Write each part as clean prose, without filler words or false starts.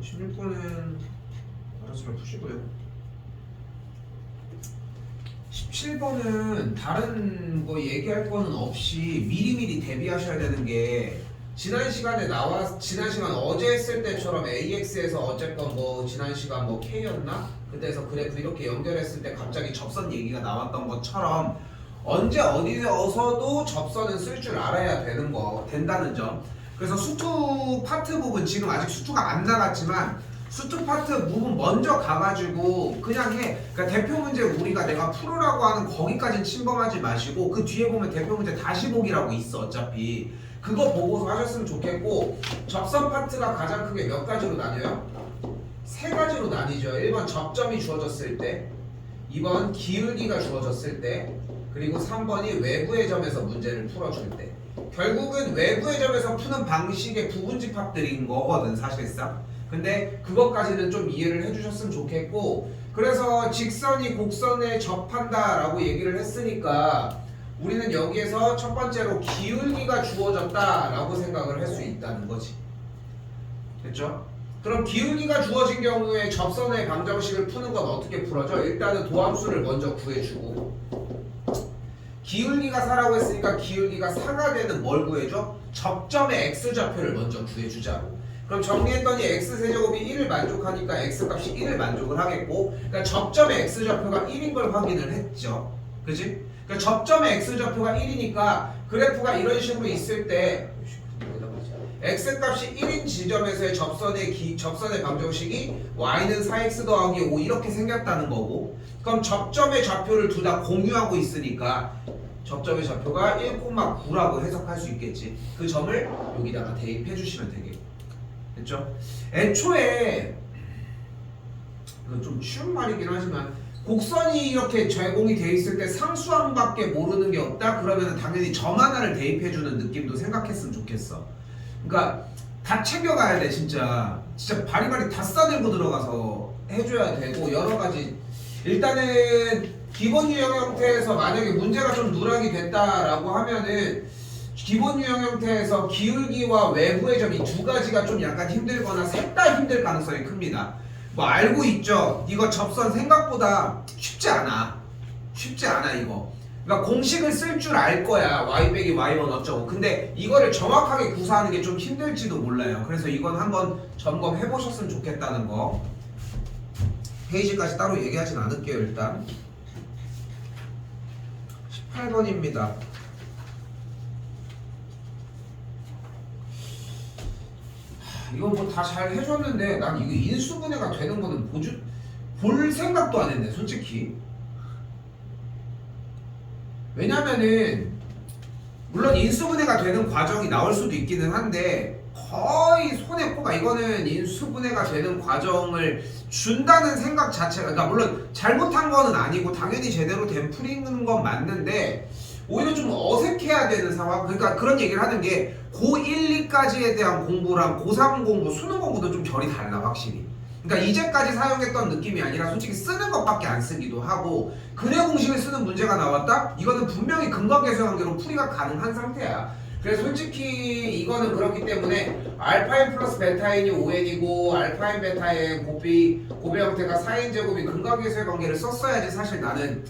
16번은 알아서 푸시고요. 17번은 다른 거 얘기할 거는 없이 미리미리 대비하셔야 되는 게 지난 시간 어제 했을 때처럼 AX에서 어쨌건 뭐 지난 시간 뭐 K였나? 그때에서 그래프 이렇게 연결했을 때 갑자기 접선 얘기가 나왔던 것처럼 언제 어디서도 접선은 쓸 줄 알아야 된다는 점. 그래서 수투 파트 부분 지금 아직 수투가 안 나갔지만 수투 파트 부분 먼저 가가지고 그냥 해. 그러니까 대표 문제 우리가 내가 풀으라고 하는 거기까지는 침범하지 마시고 그 뒤에 보면 대표 문제 다시 보기라고 있어 어차피. 그거 보고서 하셨으면 좋겠고 접선 파트가 가장 크게 몇 가지로 나뉘어요? 세 가지로 나뉘죠. 1번 접점이 주어졌을 때, 2번 기울기가 주어졌을 때, 그리고 3번이 외부의 점에서 문제를 풀어줄 때. 결국은 외부의 점에서 푸는 방식의 부분집합들인 거거든 사실상. 근데 그것까지는 좀 이해를 해주셨으면 좋겠고, 그래서 직선이 곡선에 접한다 라고 얘기를 했으니까 우리는 여기에서 첫 번째로 기울기가 주어졌다 라고 생각을 할 수 있다는 거지. 됐죠? 그럼 기울기가 주어진 경우에 접선의 방정식을 푸는 건 어떻게 풀어져? 일단은 도함수를 먼저 구해주고, 기울기가 4라고 했으니까 기울기가 4가 되는 뭘 구해줘? 접점의 x좌표를 먼저 구해주자고. 그럼 정리했더니 x세제곱이 1을 만족하니까 x값이 1을 만족을 하겠고, 그러니까 접점의 x좌표가 1인 걸 확인을 했죠. 그치? 그러니까 접점의 x좌표가 1이니까 그래프가 이런 식으로 있을 때 x값이 1인 지점에서의 접선의 방정식이 y는 4x 더하기 5 이렇게 생겼다는 거고, 그럼 접점의 좌표를 둘 다 공유하고 있으니까 접점의 좌표가 1,9라고 해석할 수 있겠지. 그 점을 여기다가 대입해 주시면 되겠고. 됐죠? 애초에 이건 좀 쉬운 말이긴 하지만 곡선이 이렇게 제공이 돼 있을 때 상수항밖에 모르는 게 없다? 그러면 당연히 점 하나를 대입해 주는 느낌도 생각했으면 좋겠어. 그러니까 다 챙겨가야 돼. 진짜 바리바리 다 싸들고 들어가서 해줘야 되고, 여러 가지. 일단은 기본 유형 형태에서 만약에 문제가 좀 누락이 됐다라고 하면은 기본 유형 형태에서 기울기와 외부의 점 이 두 가지가 좀 약간 힘들거나 셋 다 힘들 가능성이 큽니다. 뭐 알고 있죠? 이거 접선 생각보다 쉽지 않아 이거. 그러니까 공식을 쓸 줄 알 거야. y 빼기 y1 어쩌고. 근데 이거를 정확하게 구사하는 게 좀 힘들지도 몰라요. 그래서 이건 한번 점검해 보셨으면 좋겠다는 거. 페이지까지 따로 얘기하진 않을게요. 일단 18번입니다. 이건 뭐 다 잘 해줬는데 난 이거 인수분해가 되는 거는 볼 생각도 안 했네 솔직히. 왜냐면은 물론 인수분해가 되는 과정이 나올 수도 있기는 한데 거의 손에 꼽아. 이거는 인수분해가 되는 과정을 준다는 생각 자체가, 그러니까 물론 잘못한 거는 아니고 당연히 제대로 된 풀이는 건 맞는데 오히려 좀 어색해야 되는 상황. 그러니까 그런 얘기를 하는 게 고1, 2까지에 대한 공부랑 고3 공부, 수능 공부도 좀 결이 달라 확실히. 그러니까 이제까지 사용했던 느낌이 아니라 솔직히 쓰는 것밖에 안 쓰기도 하고, 근해 공식을 쓰는 문제가 나왔다? 이거는 분명히 근거계수관계로 풀이가 가능한 상태야. 그래서 솔직히 이거는 그렇기 때문에 알파인 플러스 베타인이 5n이고 알파인 베타의 곱배 형태가 4n 제곱이 근거계수의 관계를 썼어야지 사실 나는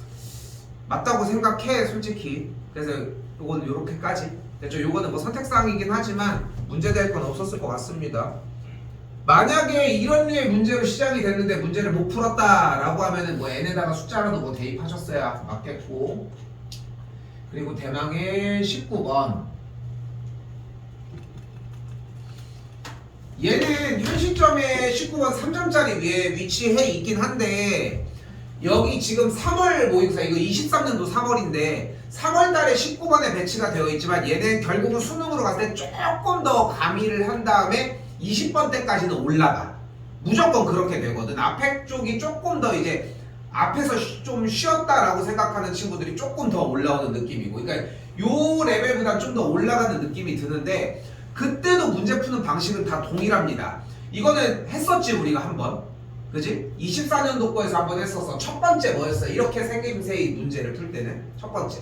맞다고 생각해 솔직히. 그래서 요거는 요렇게까지 됐죠. 요거는 뭐 선택사항이긴 하지만 문제될 건 없었을 것 같습니다. 만약에 이런 류의 문제로 시작이 됐는데 문제를 못 풀었다라고 하면은 뭐 n에다가 숫자라도 뭐 대입하셨어야 맞겠고. 그리고 대망의 19번. 얘는 현 시점에 19번 3점짜리 위에 위치해 있긴 한데 여기 지금 3월 모의고사 이거 23년도 3월인데 3월달에 19번에 배치가 되어 있지만 얘는 결국은 수능으로 갔을 때 조금 더 가미를 한 다음에 20번 때까지는 올라가. 무조건 그렇게 되거든. 앞에 쪽이 조금 더 이제 앞에서 좀 쉬었다라고 생각하는 친구들이 조금 더 올라오는 느낌이고, 그러니까 요 레벨보다 좀 더 올라가는 느낌이 드는데 그때도 문제 푸는 방식은 다 동일합니다. 이거는 했었지 우리가 한번. 그지? 24년도 거에서 한번 했었어. 첫 번째 뭐였어? 이렇게 생김새의 문제를 풀 때는 첫 번째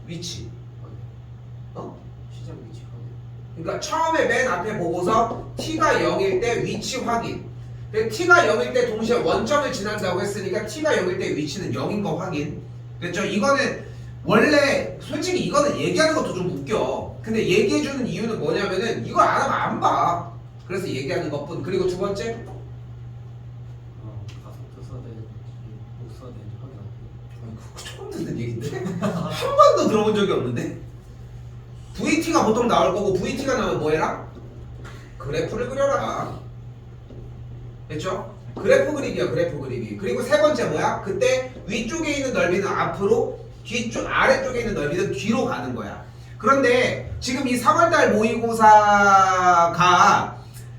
위치. 어? 시작 위치. 그러니까 처음에 맨 앞에 보고서 t가 0일 때 위치 확인. 근데 t가 0일 때 동시에 원점을 지난다고 했으니까 t가 0일 때 위치는 0인 거 확인. 그렇죠? 이거는 원래 솔직히 이거는 얘기하는 것도 좀 웃겨. 근데 얘기해주는 이유는 뭐냐면은 이걸 안 하면 안 봐. 그래서 얘기하는 것뿐. 그리고 두 번째 가속도 써야 되는지 못 써야 되는지 확인하고. 처음 듣는 얘기인데 한 번도 들어본 적이 없는데. VT가 보통 나올 거고 VT가 나오면 뭐 해라? 그래프를 그려라. 됐죠? 그래프 그리기야, 그래프 그리기. 그리고 세 번째 뭐야? 그때 위쪽에 있는 넓이는 앞으로, 뒤쪽 아래쪽에 있는 넓이는 뒤로 가는 거야. 그런데 지금 이 3월달 모의고사가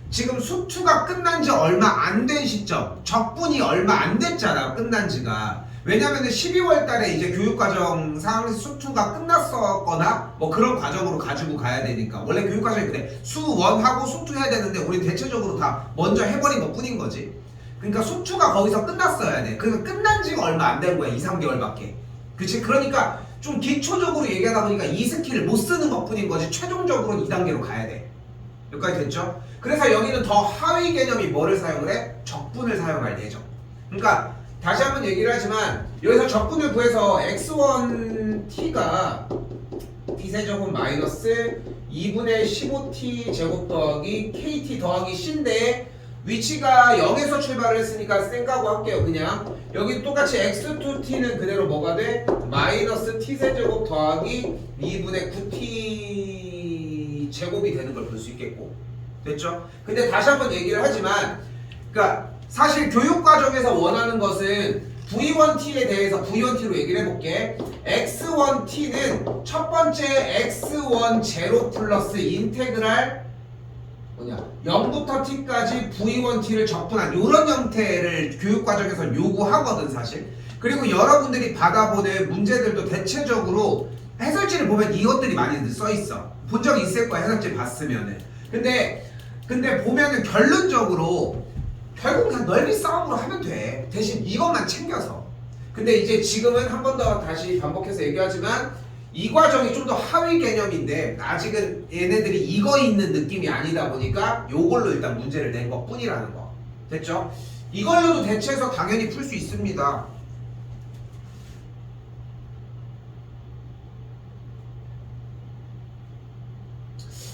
지금 수투가 끝난 지 얼마 안 된 시점, 적분이 얼마 안 됐잖아, 끝난 지가. 왜냐면은 12월 달에 이제 교육과정상 수투가 끝났었거나 뭐 그런 과정으로 가지고 가야 되니까. 원래 교육과정이 그래. 수1하고 수투 해야 되는데 우린 대체적으로 다 먼저 해버린 것 뿐인 거지. 그러니까 수투가 거기서 끝났어야 돼. 그러니까 끝난 지가 얼마 안 된 거야, 2, 3개월밖에. 그치? 그러니까 좀 기초적으로 얘기하다 보니까 이 스킬을 못 쓰는 것 뿐인 거지. 최종적으로는 2단계로 가야 돼. 여기까지 됐죠? 그래서 여기는 더 하위 개념이 뭐를 사용을 해? 적분을 사용할 예정. 그러니까 다시 한번 얘기를 하지만 여기서 적분을 구해서 x1t가 t세제곱 마이너스 2분의 15t 제곱 더하기 kt 더하기 c인데 위치가 0에서 출발을 했으니까 쌩까고 할게요. 그냥 여기 똑같이 x2t는 그대로 뭐가 돼? 마이너스 t세제곱 더하기 2분의 9t 제곱이 되는 걸 볼 수 있겠고. 됐죠? 근데 다시 한번 얘기를 하지만 그러니까 사실 교육과정에서 원하는 것은 V1t에 대해서 V1t로 얘기를 해볼게. X1t는 첫 번째 X1 제로 플러스 인테그랄 뭐냐 0부터 t까지 V1t를 적분한 이런 형태를 교육과정에서 요구하거든 사실. 그리고 여러분들이 받아보는 문제들도 대체적으로 해설지를 보면 이것들이 많이 써있어. 본 적 있을 거야, 해설지 봤으면은. 근데 보면은 결론적으로 결국 다 넓이 싸움으로 하면 돼. 대신 이것만 챙겨서. 근데 이제 지금은 한 번 더 다시 반복해서 얘기하지만 이 과정이 좀 더 하위 개념인데 아직은 얘네들이 이거 있는 느낌이 아니다 보니까 요걸로 일단 문제를 낸 것 뿐이라는 거. 됐죠? 이걸로도 대체해서 당연히 풀 수 있습니다.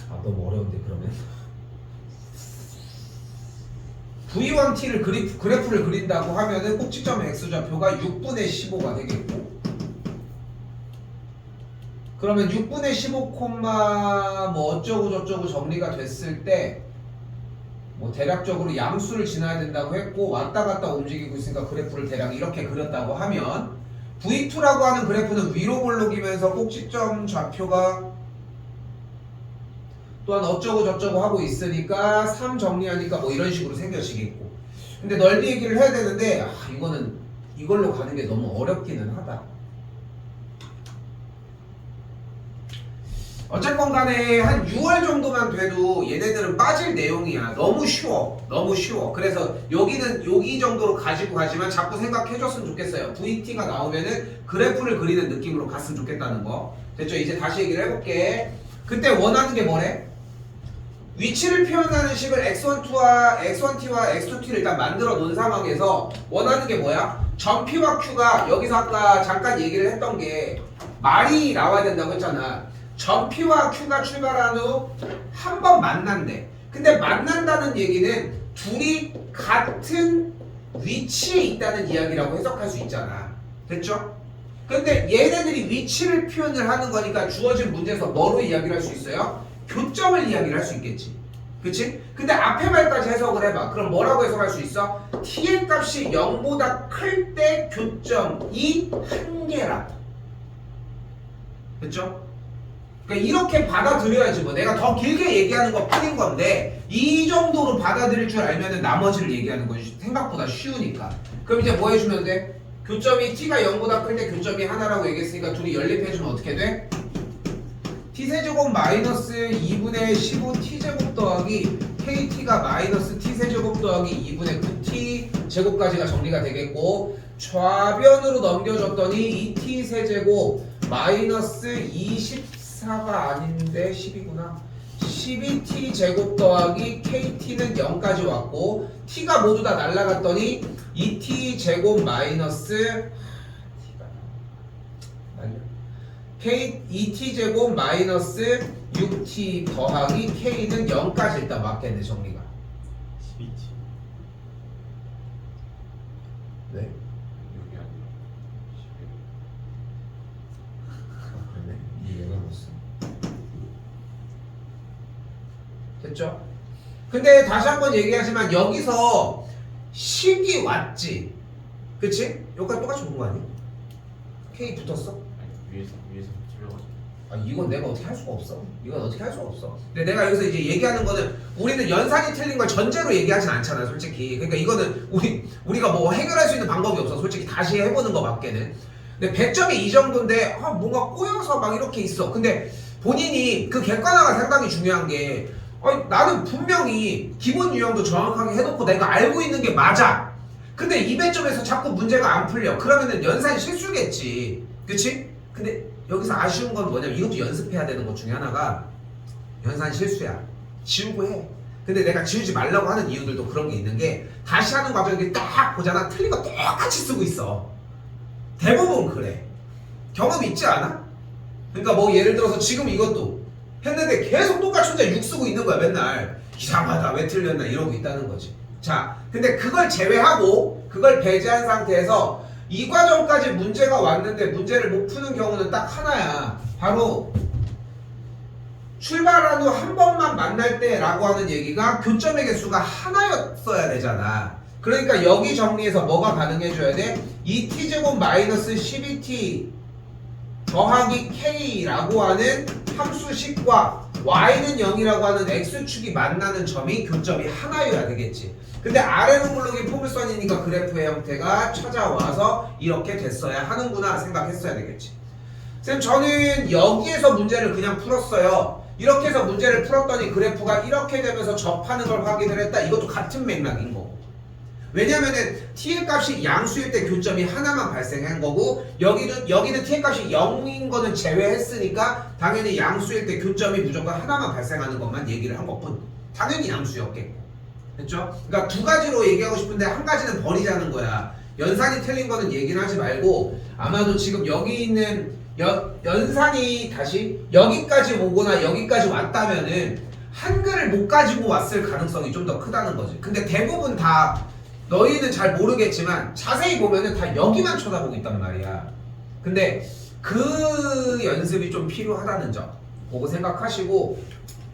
아 너무 어려운데 그러면? V1t를 그래프를 그린다고 하면은 꼭지점 x좌표가 6분의 15가 되겠고, 그러면 6분의 15, 뭐 어쩌고 저쩌고 정리가 됐을 때 뭐 대략적으로 양수를 지나야 된다고 했고 왔다 갔다 움직이고 있으니까 그래프를 대략 이렇게 그렸다고 하면 V2라고 하는 그래프는 위로 볼록이면서 꼭지점 좌표가 또한 어쩌고 저쩌고 하고 있으니까 3 정리하니까 뭐 이런 식으로 생겨지겠고. 근데 넓이 얘기를 해야 되는데 이거는 이걸로 가는 게 너무 어렵기는 하다. 어쨌건 간에 한 6월 정도만 돼도 얘네들은 빠질 내용이야. 너무 쉬워. 너무 쉬워. 그래서 여기는 여기 정도로 가지고 가지만 자꾸 생각해줬으면 좋겠어요. VT가 나오면은 그래프를 그리는 느낌으로 갔으면 좋겠다는 거. 됐죠? 이제 다시 얘기를 해볼게. 그때 원하는 게 뭐래? 위치를 표현하는 식을 x1t와 x2t를 일단 만들어 놓은 상황에서 원하는 게 뭐야? 점 P와 Q가 여기서 아까 잠깐 얘기를 했던 게 말이 나와야 된다고 했잖아. 점 P와 Q가 출발한 후 한 번 만난대. 근데 만난다는 얘기는 둘이 같은 위치에 있다는 이야기라고 해석할 수 있잖아. 됐죠? 근데 얘네들이 위치를 표현을 하는 거니까 주어진 문제에서 뭐로 이야기를 할 수 있어요? 교점을 이야기를 할 수 있겠지. 그치? 근데 앞에 말까지 해석을 해봐. 그럼 뭐라고 해석할 수 있어? t의 값이 0보다 클 때 교점이 한 개라. 됐죠? 그러니까 이렇게 받아들여야지. 뭐 내가 더 길게 얘기하는 것 뿐인 건데 이 정도로 받아들일 줄 알면은 나머지를 얘기하는 건 생각보다 쉬우니까. 그럼 이제 뭐 해주면 돼? 교점이 t가 0보다 클 때 교점이 하나라고 얘기했으니까 둘이 연립해주면 어떻게 돼? t세제곱 마이너스 2분의 15t제곱 더하기 kt가 마이너스 t세제곱 더하기 2분의 9t 제곱까지가 정리가 되겠고, 좌변으로 넘겨줬더니 2t세제곱 마이너스 24가 아닌데 10이구나. 12t 제곱 더하기 kt는 0까지 왔고 t가 모두 다 날라갔더니 2t 제곱 마이너스 k 2t 제곱 마이너스 6t 더하기 k는 0까지 일단 맞겠네 정리가. 12치. 네? 6이 아니라 그러네. 이해가 못써. 됐죠? 근데 다시 한번 얘기하지만 여기서 식이 왔지. 그치? 여기까지 똑같이 온 거 아니? K 붙었어? 아니, 위에서 틀려가지고. 아 이건 내가 어떻게 할 수가 없어. 이건 어떻게 할 수가 없어. 근데 내가 여기서 이제 얘기하는 거는 우리는 연산이 틀린 걸 전제로 얘기하진 않잖아 솔직히. 그러니까 이거는 우리가 뭐 해결할 수 있는 방법이 없어 솔직히. 다시 해보는 거 밖에는. 근데 100점이 이 정도인데 뭔가 꼬여서 막 이렇게 있어. 근데 본인이 그 객관화가 상당히 중요한 게 나는 분명히 기본 유형도 정확하게 해놓고 내가 알고 있는 게 맞아. 근데 이 배점에서 자꾸 문제가 안 풀려. 그러면은 연산 실수겠지. 그치? 근데 여기서 아쉬운 건 뭐냐면 이것도 연습해야 되는 것 중에 하나가 연산 실수야. 지우고 해. 근데 내가 지우지 말라고 하는 이유들도 그런 게 있는 게 다시 하는 과정에 딱 보잖아. 틀린 거 똑같이 쓰고 있어. 대부분 그래. 경험 있지 않아? 그러니까 뭐 예를 들어서 지금 이것도 했는데 계속 똑같이 혼자 6 쓰고 있는 거야 맨날. 이상하다 왜 틀렸나 이러고 있다는 거지. 자 근데 그걸 제외하고 그걸 배제한 상태에서 이 과정까지 문제가 왔는데 문제를 못 푸는 경우는 딱 하나야. 바로 출발한 후 한 번만 만날 때 라고 하는 얘기가 교점의 개수가 하나였어야 되잖아. 그러니까 여기 정리해서 뭐가 가능해줘야 돼? 2t제곱 마이너스 12t 더하기 k라고 하는 함수식과 y는 0이라고 하는 x축이 만나는 점이 교점이 하나여야 되겠지. 근데 아래로 물르기 포물선이니까 그래프의 형태가 찾아와서 이렇게 됐어야 하는구나 생각했어야 되겠지. 쌤 저는 여기에서 문제를 그냥 풀었어요. 이렇게 해서 문제를 풀었더니 그래프가 이렇게 되면서 접하는 걸 확인을 했다. 이것도 같은 맥락인 거고. 왜냐면은 t의 값이 양수일 때 교점이 하나만 발생한 거고 여기는 t의 값이 0인 거는 제외했으니까 당연히 양수일 때 교점이 무조건 하나만 발생하는 것만 얘기를 한 것뿐. 당연히 양수였겠고. 됐죠? 그러니까 두 가지로 얘기하고 싶은데 한 가지는 버리자는 거야. 연산이 틀린 거는 얘기는 하지 말고 아마도 지금 여기 있는 연산이 다시 여기까지 오거나 여기까지 왔다면은 한글을 못 가지고 왔을 가능성이 좀 더 크다는 거지. 근데 대부분 다 너희는 잘 모르겠지만 자세히 보면은 다 여기만 쳐다보고 있단 말이야. 근데 그 연습이 좀 필요하다는 점 보고 생각하시고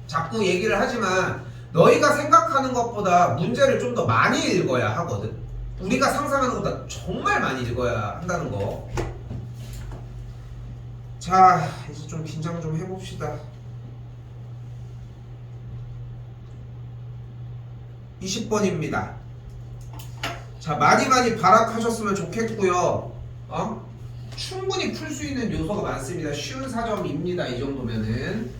자꾸 얘기를 하지만 너희가 생각하는 것보다 문제를 좀 더 많이 읽어야 하거든. 우리가 상상하는 것보다 정말 많이 읽어야 한다는 거. 자 이제 좀 긴장 좀 해봅시다. 20번입니다. 자 많이 발악하셨으면 좋겠고요. 충분히 풀 수 있는 요소가 많습니다. 쉬운 4점입니다. 이 정도면은.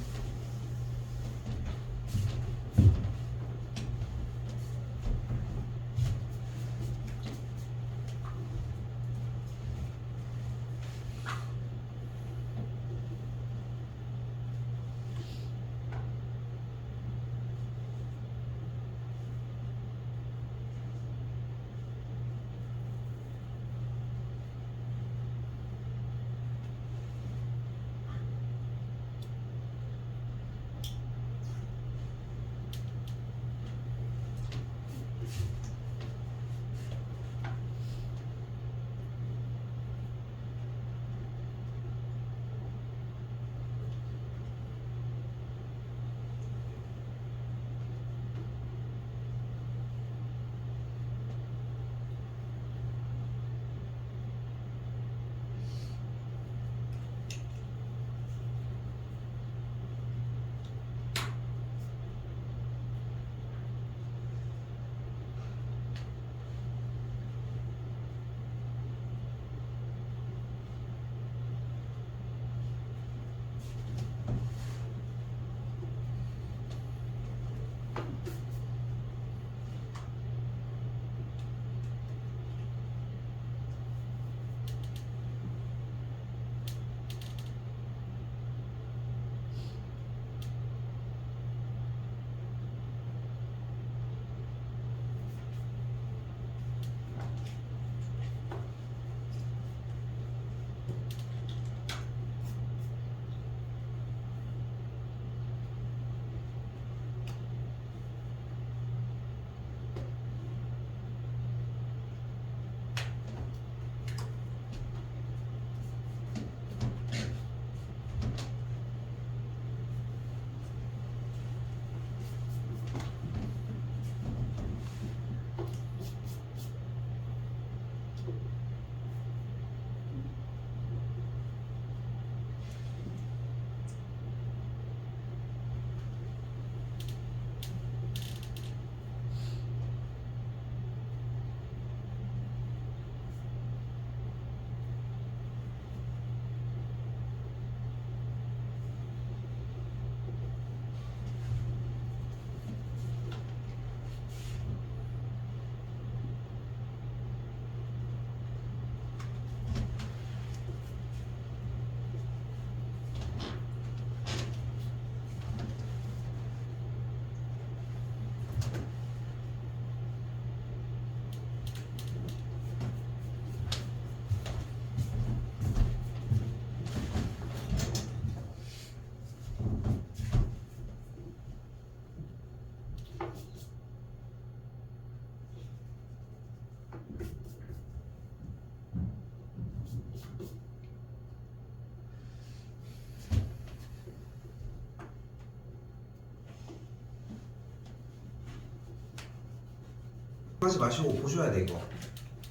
하지 마시고 보셔야 돼 이거.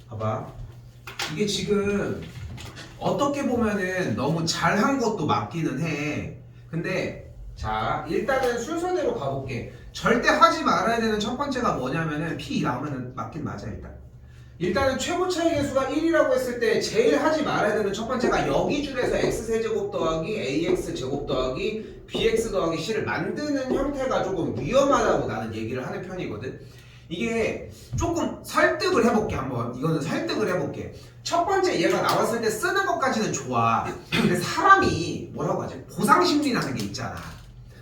봐봐. 이게 지금 어떻게 보면은 너무 잘한 것도 맞기는 해. 근데 자 일단은 순서대로 가볼게. 절대 하지 말아야 되는 첫 번째가 뭐냐면은 P 나오면은 맞긴 맞아 일단. 일단은 최고 차이 계수가 1이라고 했을 때 제일 하지 말아야 되는 첫 번째가 여기 줄에서 x세제곱 더하기 ax제곱 더하기 bx 더하기 c를 만드는 형태가 조금 위험하다고 나는 얘기를 하는 편이거든. 이게 조금 설득을 해볼게 한번. 이거는 설득을 해볼게. 첫 번째 얘가 나왔을 때 쓰는 것까지는 좋아. 근데 사람이 뭐라고 하지? 보상심리라는 게 있잖아.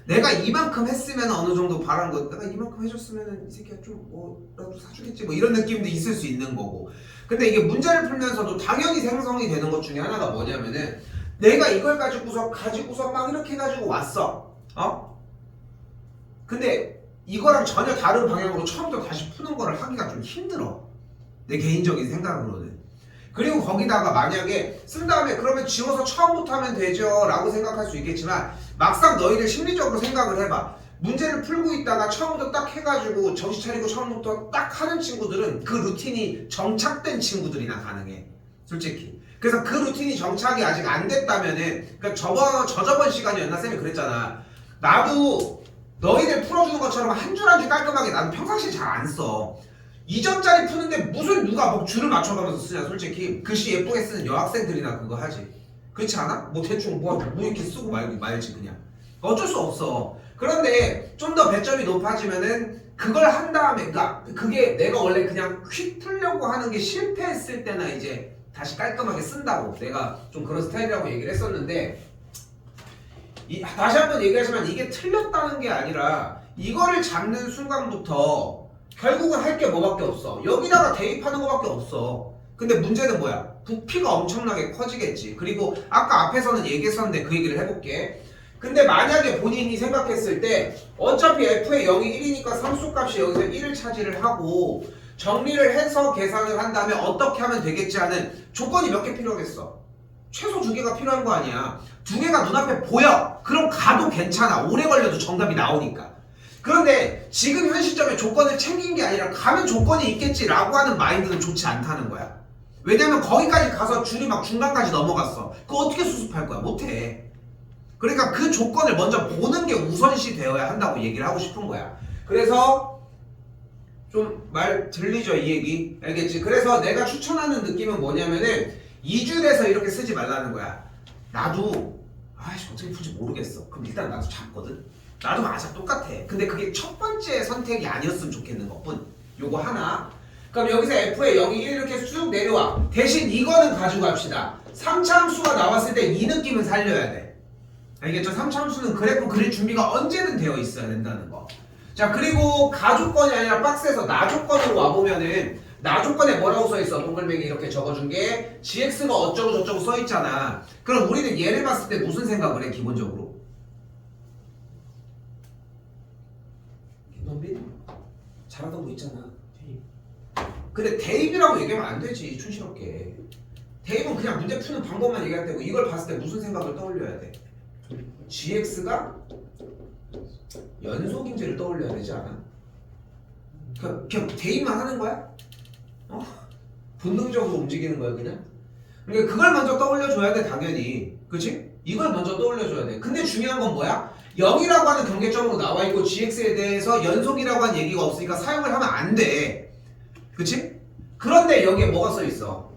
내가 이만큼 했으면 어느 정도 바란 거, 내가 이만큼 해줬으면 이 새끼가 좀 뭐라도 사주겠지 뭐 이런 느낌도 있을 수 있는 거고. 근데 이게 문제를 풀면서도 당연히 생성이 되는 것 중에 하나가 뭐냐면은 내가 이걸 가지고서 막 이렇게 해가지고 왔어. 근데 이거랑 전혀 다른 방향으로 처음부터 다시 푸는 거를 하기가 좀 힘들어. 내 개인적인 생각으로는. 그리고 거기다가 만약에 쓴 다음에 그러면 지워서 처음부터 하면 되죠 라고 생각할 수 있겠지만 막상 너희들 심리적으로 생각을 해봐. 문제를 풀고 있다가 처음부터 딱 해가지고 정신 차리고 처음부터 딱 하는 친구들은 그 루틴이 정착된 친구들이나 가능해. 솔직히. 그래서 그 루틴이 정착이 아직 안 됐다면은 그러니까 저번 시간이었나 쌤이 그랬잖아. 나도 너희들 풀어주는 것처럼 한 줄 한 줄 깔끔하게 나는 평상시에 잘 안 써. 2점짜리 푸는데 무슨 누가 뭐 줄을 맞춰가면서 쓰냐 솔직히. 글씨 예쁘게 쓰는 여학생들이나 그거 하지. 그렇지 않아? 뭐 대충 뭐 이렇게 쓰고 말지 그냥. 어쩔 수 없어. 그런데 좀 더 배점이 높아지면은 그걸 한 다음에 그러니까 그게 내가 원래 그냥 휙 풀려고 하는 게 실패했을 때나 이제 다시 깔끔하게 쓴다고 내가 좀 그런 스타일이라고 얘기를 했었는데 다시 한번 얘기하지만 이게 틀렸다는 게 아니라 이거를 잡는 순간부터 결국은 할 게 뭐밖에 없어. 여기다가 대입하는 거밖에 없어. 근데 문제는 뭐야? 부피가 엄청나게 커지겠지. 그리고 아까 앞에서는 얘기했었는데 그 얘기를 해볼게. 근데 만약에 본인이 생각했을 때 어차피 f의 0이 1이니까 상수값이 여기서 1을 차지를 하고 정리를 해서 계산을 한 다음에 어떻게 하면 되겠지 하는 조건이 몇 개 필요하겠어? 최소 2개가 필요한 거 아니야. 2개가 눈앞에 보여. 그럼 가도 괜찮아. 오래 걸려도 정답이 나오니까. 그런데 지금 현 시점에 조건을 챙긴 게 아니라 가면 조건이 있겠지라고 하는 마인드는 좋지 않다는 거야. 왜냐면 거기까지 가서 줄이 막 중간까지 넘어갔어. 그거 어떻게 수습할 거야? 못해. 그러니까 그 조건을 먼저 보는 게 우선시 되어야 한다고 얘기를 하고 싶은 거야. 그래서 좀 말 들리죠 이 얘기? 알겠지? 그래서 내가 추천하는 느낌은 뭐냐면은 2줄에서 이렇게 쓰지 말라는 거야. 나도 아이씨 어떻게 풀지 모르겠어. 그럼 일단 나도 잡거든. 나도 맞아 똑같아. 근데 그게 첫 번째 선택이 아니었으면 좋겠는 것뿐. 요거 하나. 그럼 여기서 f의 0이 1 이렇게 쭉 내려와. 대신 이거는 가지고 갑시다. 3차 함수가 나왔을 때 이 느낌은 살려야 돼. 알겠죠? 3차 함수는 그래프 그릴 준비가 언제든 되어 있어야 된다는 거. 자 그리고 가조건이 아니라 박스에서 나조건으로 와보면은 나조건에 뭐라고 써있어? 동글뱅이 이렇게 적어준 게 gx가 어쩌고 저쩌고 써있잖아. 그럼 우리는 얘를 봤을 때 무슨 생각을 해 기본적으로? 김선빈? 잘하던 거 있잖아. 대입. 근데 대입이라고 얘기하면 안 되지 촌스럽게. 대입은 그냥 문제 푸는 방법만 얘기할 때고 이걸 봤을 때 무슨 생각을 떠올려야 돼? gx가 연속인지를 떠올려야 되지 않아? 그냥 대입만 하는 거야? 본능적으로 움직이는 거야 그냥? 그러니까 그걸 먼저 떠올려줘야 돼 당연히. 그치? 이걸 먼저 떠올려줘야 돼. 근데 중요한 건 뭐야? 0이라고 하는 경계점으로 나와 있고 gx에 대해서 연속이라고 하는 얘기가 없으니까 사용을 하면 안 돼. 그치? 그런데 여기에 뭐가 써있어?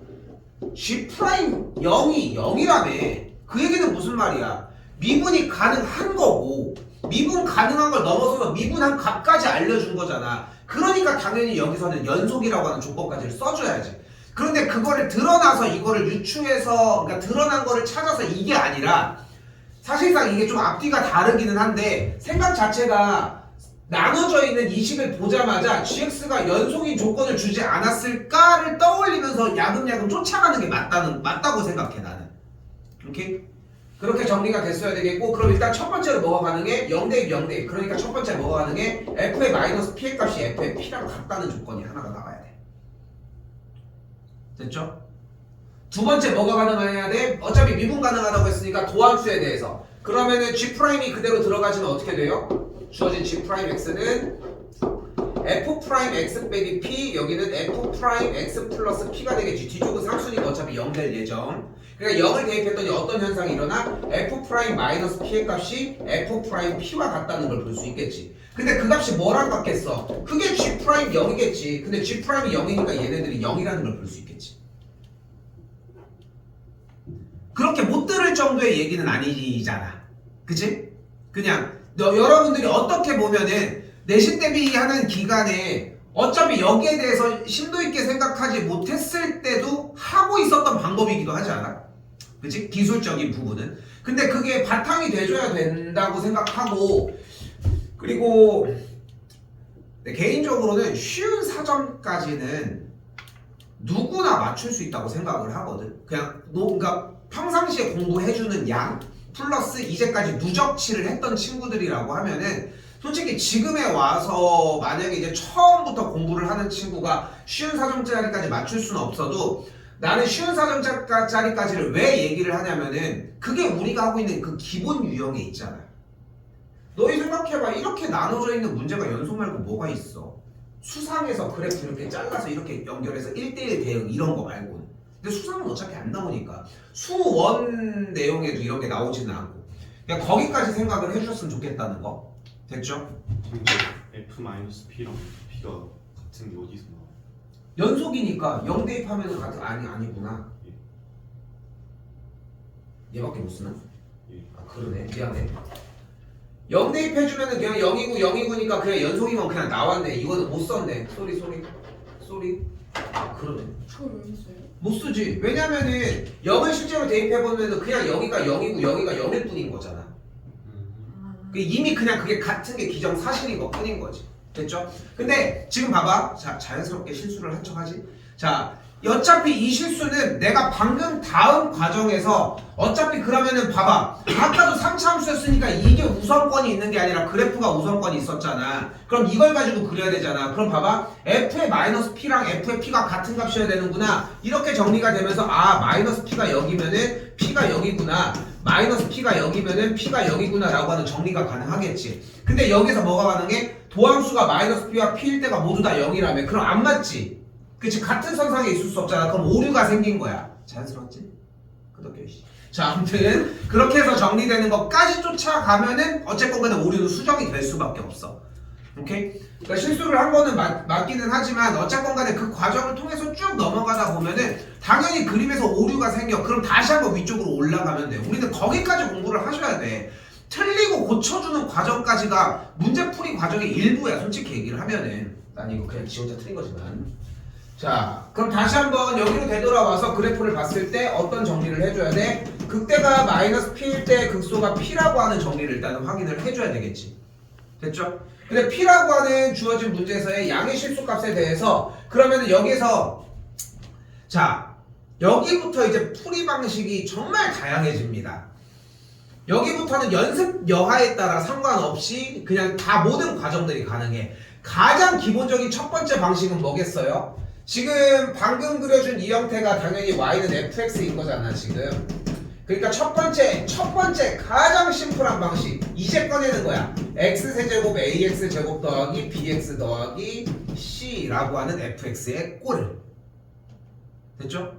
g' 0이 0이라며. 그 얘기는 무슨 말이야? 미분이 가능한 거고 미분 가능한 걸 넘어서서 미분한 값까지 알려준 거잖아. 그러니까 당연히 여기서는 연속이라고 하는 조건까지를 써줘야지. 그런데 그거를 드러나서 이거를 유추해서 그러니까 드러난 거를 찾아서 이게 아니라 사실상 이게 좀 앞뒤가 다르기는 한데 생각 자체가 나눠져 있는 이 식을 보자마자 gx가 연속인 조건을 주지 않았을까를 떠올리면서 야금야금 쫓아가는 게 맞다고 생각해 나는. 오케이? 그렇게 정리가 됐어야 되겠고 그럼 일단 첫 번째로 뭐가 가능해? 0대2 0대2 그러니까 첫 번째 뭐가 가능해? f의 마이너스 p의 값이 f의 p랑 같다는 조건이 하나가 나와야 돼. 됐죠? 두 번째 뭐가 가능해야 돼? 어차피 미분 가능하다고 했으니까 도함수에 대해서 그러면은 g'이 그대로 들어가지면 어떻게 돼요? 주어진 g'x는 f 프라임 x 빼기 p 여기는 f 프라임 x 플러스 p가 되겠지. 뒤쪽은 상수니까 어차피 0 될 예정. 그러니까 0을 대입했더니 어떤 현상이 일어나? f 프라임 마이너스 p의 값이 f 프라임 p와 같다는 걸 볼 수 있겠지. 근데 그 값이 뭐랑 같겠어? 그게 g 프라임 0이겠지. 근데 g 프라임이 0이니까 얘네들이 0이라는 걸 볼 수 있겠지. 그렇게 못 들을 정도의 얘기는 아니잖아. 그치? 그냥 여러분들이 어떻게 보면은 내신 대비하는 기간에 어차피 여기에 대해서 심도 있게 생각하지 못했을 때도 하고 있었던 방법이기도 하지 않아? 그치? 기술적인 부분은. 근데 그게 바탕이 돼줘야 된다고 생각하고, 그리고 개인적으로는 쉬운 사점까지는 누구나 맞출 수 있다고 생각을 하거든. 그러니까 평상시에 공부해주는 양 플러스 이제까지 누적치를 했던 친구들이라고 하면은 솔직히 지금에 와서 만약에 이제 처음부터 공부를 하는 친구가 쉬운 4점짜리까지 맞출 수는 없어도 나는 쉬운 4점짜리까지를 왜 얘기를 하냐면은 그게 우리가 하고 있는 그 기본 유형에 있잖아. 너희 생각해봐. 이렇게 나눠져 있는 문제가 연속 말고 뭐가 있어? 수상에서 그래프 이렇게 잘라서 이렇게 연결해서 1대1 대응 이런 거 말고는. 근데 수상은 어차피 안 나오니까 수원 내용에도 이런 게 나오지는 않고 그냥 거기까지 생각을 해주셨으면 좋겠다는 거. 됐죠? 근데 F-P랑 P가 같은 게 어디서 나와? 연속이니까 0 대입하면은 아니구나. 얘밖에 못 쓰나? 예. 아 그러네. 미안해. 0 대입해주면은 그냥 0이고니까 그냥 연속이면 그냥 나왔네. 이거는 못 썼네. 쏘리. 아 그러네. 그걸 왜 써요? 못 쓰지. 왜냐면은 0을 실제로 대입해보면은 그냥 여기가 0이고 여기가 0일 뿐인 거잖아. 이미 그냥 그게 같은 게 기정사실인 것 뿐인 거지. 됐죠? 근데 지금 봐봐. 자, 자연스럽게 실수를 한 척하지. 자, 어차피 이 실수는 내가 방금 다음 과정에서 어차피 그러면은 봐봐. 아까도 상차함수였으니까 이게 우선권이 있는 게 아니라 그래프가 우선권이 있었잖아. 그럼 이걸 가지고 그려야 되잖아. 그럼 봐봐. f의 마이너스 p랑 f의 p가 같은 값이어야 되는구나. 이렇게 정리가 되면서 아 마이너스 p가 여기면은 p가 여기구나. 마이너스 p가 여기면은 p가 여기구나 라고 하는 정리가 가능하겠지. 근데 여기서 뭐가 가능해? 도함수가 마이너스 p와 p일 때가 모두 다 0이라며. 그럼 안 맞지? 그치? 같은 선상에 있을 수 없잖아. 그럼 오류가 생긴 거야. 자연스럽지? 끄덕여 씨. 자 아무튼 그렇게 해서 정리되는 것까지 쫓아가면은 어쨌건 간에 오류는 수정이 될 수밖에 없어. 오케이? 그러니까 실수를 한 거는 맞기는 하지만 어쨌건 간에 그 과정을 통해서 쭉 넘어가다 보면은 당연히 그림에서 오류가 생겨. 그럼 다시 한번 위쪽으로 올라가면 돼. 우리는 거기까지 공부를 하셔야 돼. 틀리고 고쳐주는 과정까지가 문제풀이 과정의 일부야. 솔직히 얘기를 하면은. 난 이거 그냥 지 혼자 틀린 거지만. 자 그럼 다시 한번 여기로 되돌아와서 그래프를 봤을 때 어떤 정리를 해줘야 돼? 극대가 마이너스 p일 때 극소가 p라고 하는 정리를 일단은 확인을 해줘야 되겠지. 됐죠? 근데 p라고 하는 주어진 문제에서의 양의 실수값에 대해서 그러면은 여기서 자 여기부터 이제 풀이 방식이 정말 다양해집니다. 여기부터는 연습 여하에 따라 상관없이 그냥 다 모든 과정들이 가능해. 가장 기본적인 첫 번째 방식은 뭐겠어요? 지금 방금 그려준 이 형태가 당연히 y는 fx인 거잖아 지금. 그러니까 첫 번째 가장 심플한 방식 이제 꺼내는 거야. x세제곱 ax제곱 더하기 bx 더하기 c라고 하는 fx의 꼴. 됐죠?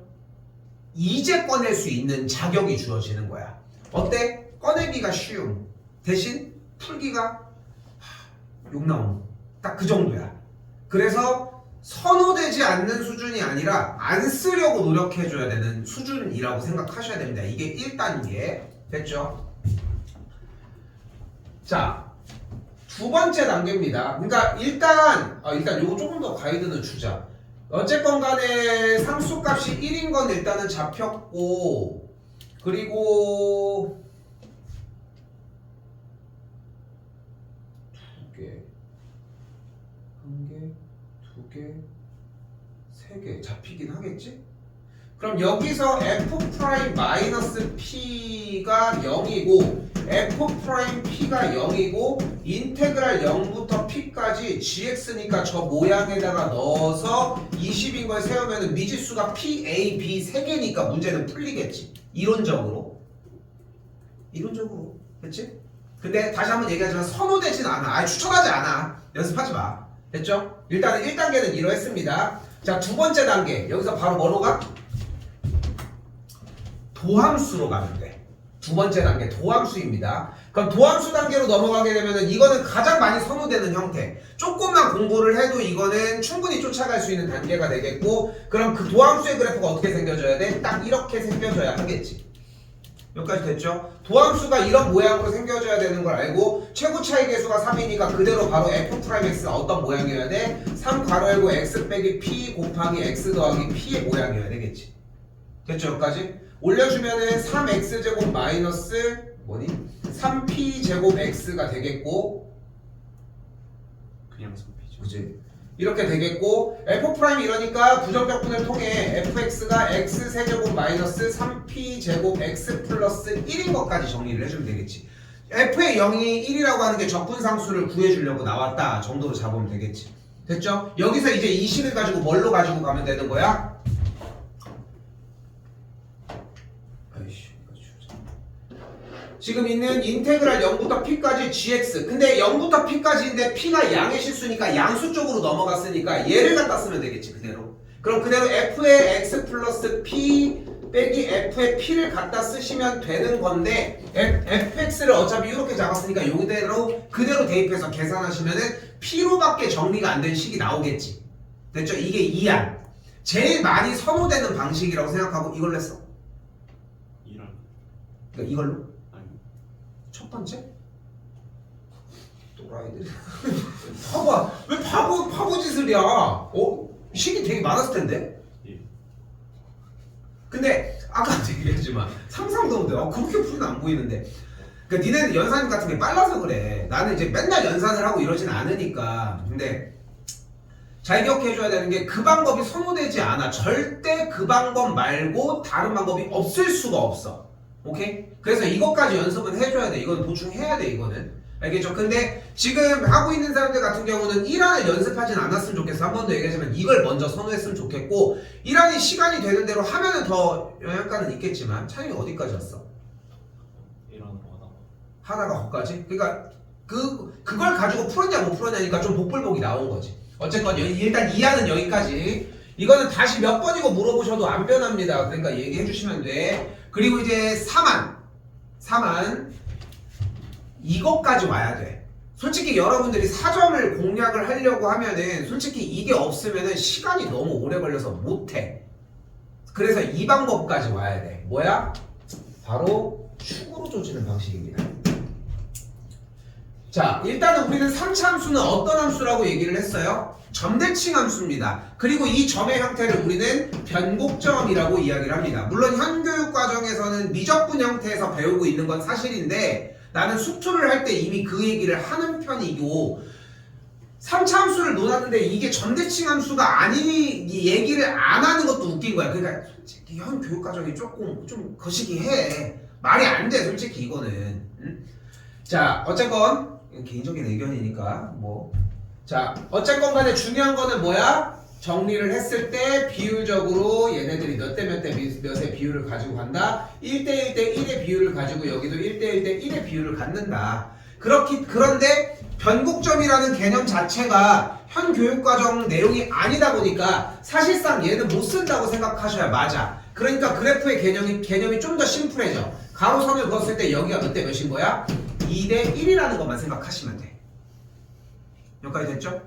이제 꺼낼 수 있는 자격이 주어지는 거야. 어때? 꺼내기가 쉬움. 대신 풀기가 욕 나옴. 딱 그 정도야. 그래서 선호되지 않는 수준이 아니라 안 쓰려고 노력해줘야 되는 수준이라고 생각하셔야 됩니다. 이게 1단계. 됐죠? 자, 두 번째 단계입니다. 그러니까 일단 요거 조금 더 가이드는 주자. 어쨌건 간에 상수값이 1인 건 일단은 잡혔고, 그리고 두 개, 세 개 잡히긴 하겠지? 그럼 여기서 f 프라임 마이너스 p가 0이고 f 프라임 p가 0이고 인테그랄 0부터 p까지 gx니까 저 모양에다가 넣어서 20인 걸 세우면 미지수가 p, a, b 3개니까 문제는 풀리겠지. 이론적으로. 그치? 근데 다시 한번 얘기하지만 선호되진 않아. 추천하지 않아. 연습하지 마. 됐죠? 일단은 1단계는 이러했습니다. 자, 두 번째 단계. 여기서 바로 뭐로 가? 도함수로 가면 돼. 두 번째 단계 도함수입니다. 그럼 도함수 단계로 넘어가게 되면은 이거는 가장 많이 선호되는 형태. 조금만 공부를 해도 이거는 충분히 쫓아갈 수 있는 단계가 되겠고, 그럼 그 도함수의 그래프가 어떻게 생겨져야 돼? 딱 이렇게 생겨져야 하겠지. 여기까지 됐죠? 도함수가 이런 모양으로 생겨져야 되는 걸 알고, 최고 차이 계수가 3이니까 그대로 바로 f'x가 어떤 모양이어야 돼? 3 괄호 열고 x 빼기 p 곱하기 x 더하기 p의 모양이어야 되겠지. 됐죠? 여기까지? 올려주면은 3x제곱 마이너스 뭐니? 3p제곱 x가 되겠고, 그냥 3P죠. 그치? 이렇게 되겠고, f' 이러니까 부정격분을 통해 fx가 x세제곱 마이너스 3p제곱 x 플러스 1인 것까지 정리를 해주면 되겠지. f의 0이 1이라고 하는 게 적분상수를 구해주려고 나왔다 정도로 잡으면 되겠지. 됐죠? 여기서 이제 이 식을 가지고 뭘로 가지고 가면 되는 거야? 지금 있는 인테그랄 0부터 p까지 gx. 근데 0부터 p까지인데 p가 양의 실수니까 양수 쪽으로 넘어갔으니까 얘를 갖다 쓰면 되겠지, 그대로. 그럼 그대로 f의 x 플러스 p 빼기 f의 p를 갖다 쓰시면 되는 건데, fx를 어차피 이렇게 잡았으니까 여기대로 그대로 대입해서 계산하시면은 p로밖에 정리가 안 된 식이 나오겠지. 됐죠? 이게 2안. 제일 많이 선호되는 방식이라고 생각하고 이걸로 했어. 이런. 그러니까 이걸로. 아니. 첫 번째? 또라이들. 왜 파고 짓을이야? 식이 되게 많았을 텐데? 예. 근데, 아까도 얘기했지만, 상상도 못해. 그렇게 풀이는 안 보이는데. 그러니까 니네는 연산 같은 게 빨라서 그래. 나는 이제 맨날 연산을 하고 이러진 않으니까. 근데, 잘 기억해줘야 되는 게 그 방법이 선호되지 않아. 절대 그 방법 말고 다른 방법이 없을 수가 없어. 오케이? 그래서 이것까지 연습은 해줘야 돼. 이건 보충해야 돼, 이거는. 알겠죠? 근데 지금 하고 있는 사람들 같은 경우는 1안을 연습하진 않았으면 좋겠어. 한 번 더 얘기하자면 이걸 먼저 선호했으면 좋겠고, 1안이 시간이 되는 대로 하면은 더 영향가는 있겠지만, 차이가 어디까지 왔어? 이런으로 하다가. 하나가 거기까지? 그러니까 그걸 가지고 풀었냐 못 풀었냐니까 좀 복불복이 나온 거지. 어쨌건 일단 2안은 여기까지. 이거는 다시 몇 번이고 물어보셔도 안 변합니다. 그러니까 얘기해 주시면 돼. 그리고 이제 3안 이것까지 와야 돼. 솔직히 여러분들이 4점을 공략을 하려고 하면은 솔직히 이게 없으면은 시간이 너무 오래 걸려서 못해. 그래서 이 방법까지 와야 돼. 뭐야? 바로 축으로 조지는 방식입니다. 자, 일단은 우리는 3차 함수는 어떤 함수라고 얘기를 했어요? 점대칭 함수입니다. 그리고 이 점의 형태를 우리는 변곡점이라고 이야기를 합니다. 물론 현 교육 과정에서는 미적분 형태에서 배우고 있는 건 사실인데, 나는 수투를 할 때 이미 그 얘기를 하는 편이고, 3차 함수를 논하는데 이게 점대칭 함수가 아니 얘기를 안 하는 것도 웃긴 거야. 그러니까 솔직히 현 교육 과정이 조금 좀 거시기해. 말이 안 돼, 솔직히 이거는. 응? 자, 어쨌건 개인적인 의견이니까 뭐. 자, 어쨌건 간에 중요한 거는 뭐야? 정리를 했을 때 비율적으로 얘네들이 몇 대 몇의 비율을 가지고 간다. 1대 1대 1의 비율을 가지고 여기도 1대 1대 1의 비율을 갖는다. 그런데 변곡점이라는 개념 자체가 현 교육과정 내용이 아니다 보니까 사실상 얘는 못 쓴다고 생각하셔야 맞아. 그러니까 그래프의 개념이 좀 더 심플해져. 가로선을 그었을 때 여기가 몇 대 몇인 거야? 2대 1이라는 것만 생각하시면 돼. 여기까지 됐죠?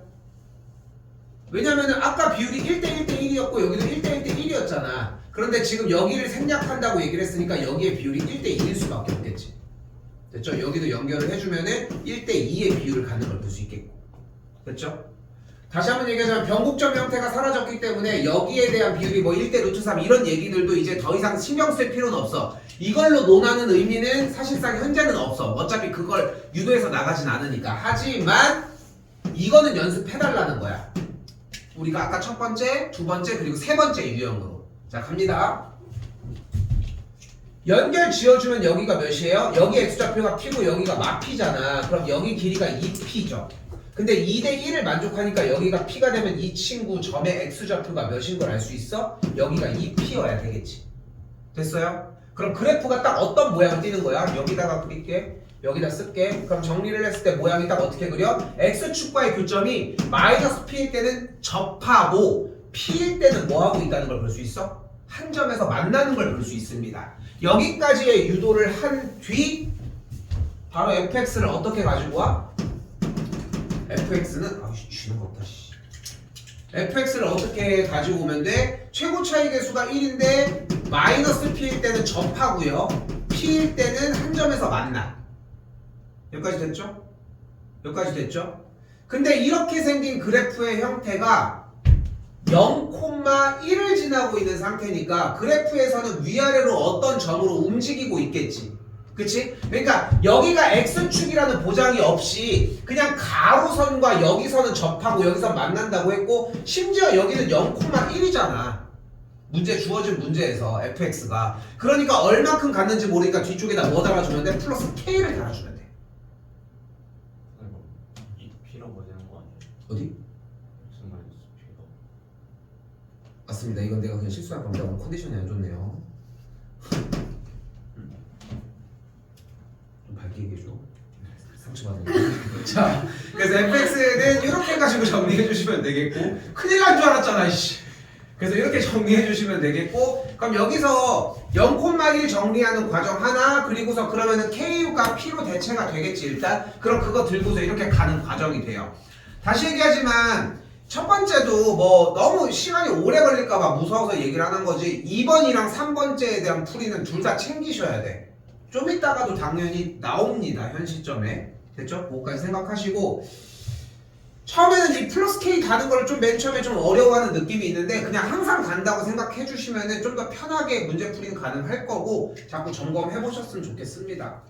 왜냐면은 아까 비율이 1대 1대 1이었고 여기도 1대 1대 1이었잖아. 그런데 지금 여기를 생략한다고 얘기를 했으니까 여기에 비율이 1대 2일 수밖에 없겠지. 됐죠? 여기도 연결을 해주면은 1대 2의 비율을 갖는 걸 볼 수 있겠고. 됐죠? 다시 한번 얘기하자면 변곡점 형태가 사라졌기 때문에 여기에 대한 비율이 뭐 1대 루트 3 이런 얘기들도 이제 더 이상 신경 쓸 필요는 없어. 이걸로 논하는 의미는 사실상 현재는 없어. 어차피 그걸 유도해서 나가진 않으니까. 하지만 이거는 연습해달라는 거야. 우리가 아까 첫 번째, 두 번째, 그리고 세 번째 유형으로. 자, 갑니다. 연결 지어주면 여기가 몇이에요? 여기 x좌표가 p고 여기가 마p잖아. 그럼 여기 길이가 2p죠. 근데 2대 1을 만족하니까 여기가 p가 되면 이 친구 점의 x좌표가 몇인 걸 알 수 있어? 여기가 2p여야 되겠지. 됐어요? 그럼 그래프가 딱 어떤 모양을 띄는 거야? 여기다가 그릴게. 여기다 쓸게. 그럼 정리를 했을 때 모양이 딱 어떻게 그려? x축과의 교점이 마이너스 p일 때는 접하고 p일 때는 뭐하고 있다는 걸 볼 수 있어? 한 점에서 만나는 걸 볼 수 있습니다. 여기까지의 유도를 한 뒤 바로 fx를 어떻게 가지고 와? fx는 아씨 쥐는 거 없다 씨. fx를 어떻게 가지고 오면 돼? 최고 차이 계수가 1인데 마이너스 p일 때는 접하고요. p일 때는 한 점에서 만나. 여기까지 됐죠? 여기까지 됐죠? 근데 이렇게 생긴 그래프의 형태가 0,1을 지나고 있는 상태니까 그래프에서는 위아래로 어떤 점으로 움직이고 있겠지. 그치? 그러니까 여기가 x축이라는 보장이 없이 그냥 가로선과 여기서는 접하고 여기서 만난다고 했고 심지어 여기는 0,1이잖아. 문제 주어진 문제에서 fx가. 그러니까 얼마큼 갔는지 모르니까 뒤쪽에다 뭐 달아주면 돼? 플러스 k를 달아주면 돼. 이 P라고 해야 되는 거 아니에요? 어디? X 마이너스 P가 맞습니다. 이건 내가 그냥 실수한 겁니다. 오늘 컨디션이 안 좋네요. 좀 밝게 얘기해줘. 상처받는 거. 자, 그래서 fx는 이렇게 해가지고 정리해 주시면 되겠고 큰일 날 줄 알았잖아 이씨. 그래서 이렇게 정리해 주시면 되겠고 그럼 여기서 0,1 정리하는 과정 하나 그리고서 그러면은 K가 P로 대체가 되겠지 일단. 그럼 그거 들고서 이렇게 가는 과정이 돼요. 다시 얘기하지만 첫 번째도 뭐 너무 시간이 오래 걸릴까봐 무서워서 얘기를 하는 거지 2번이랑 3번째에 대한 풀이는 둘 다 챙기셔야 돼. 좀 이따가도 당연히 나옵니다. 현 시점에. 됐죠? 그거까지 생각하시고 처음에는 이 플러스 K 가는 걸 좀 맨 처음에 좀 어려워하는 느낌이 있는데 그냥 항상 간다고 생각해 주시면 좀 더 편하게 문제 풀이는 가능할 거고 자꾸 점검해 보셨으면 좋겠습니다.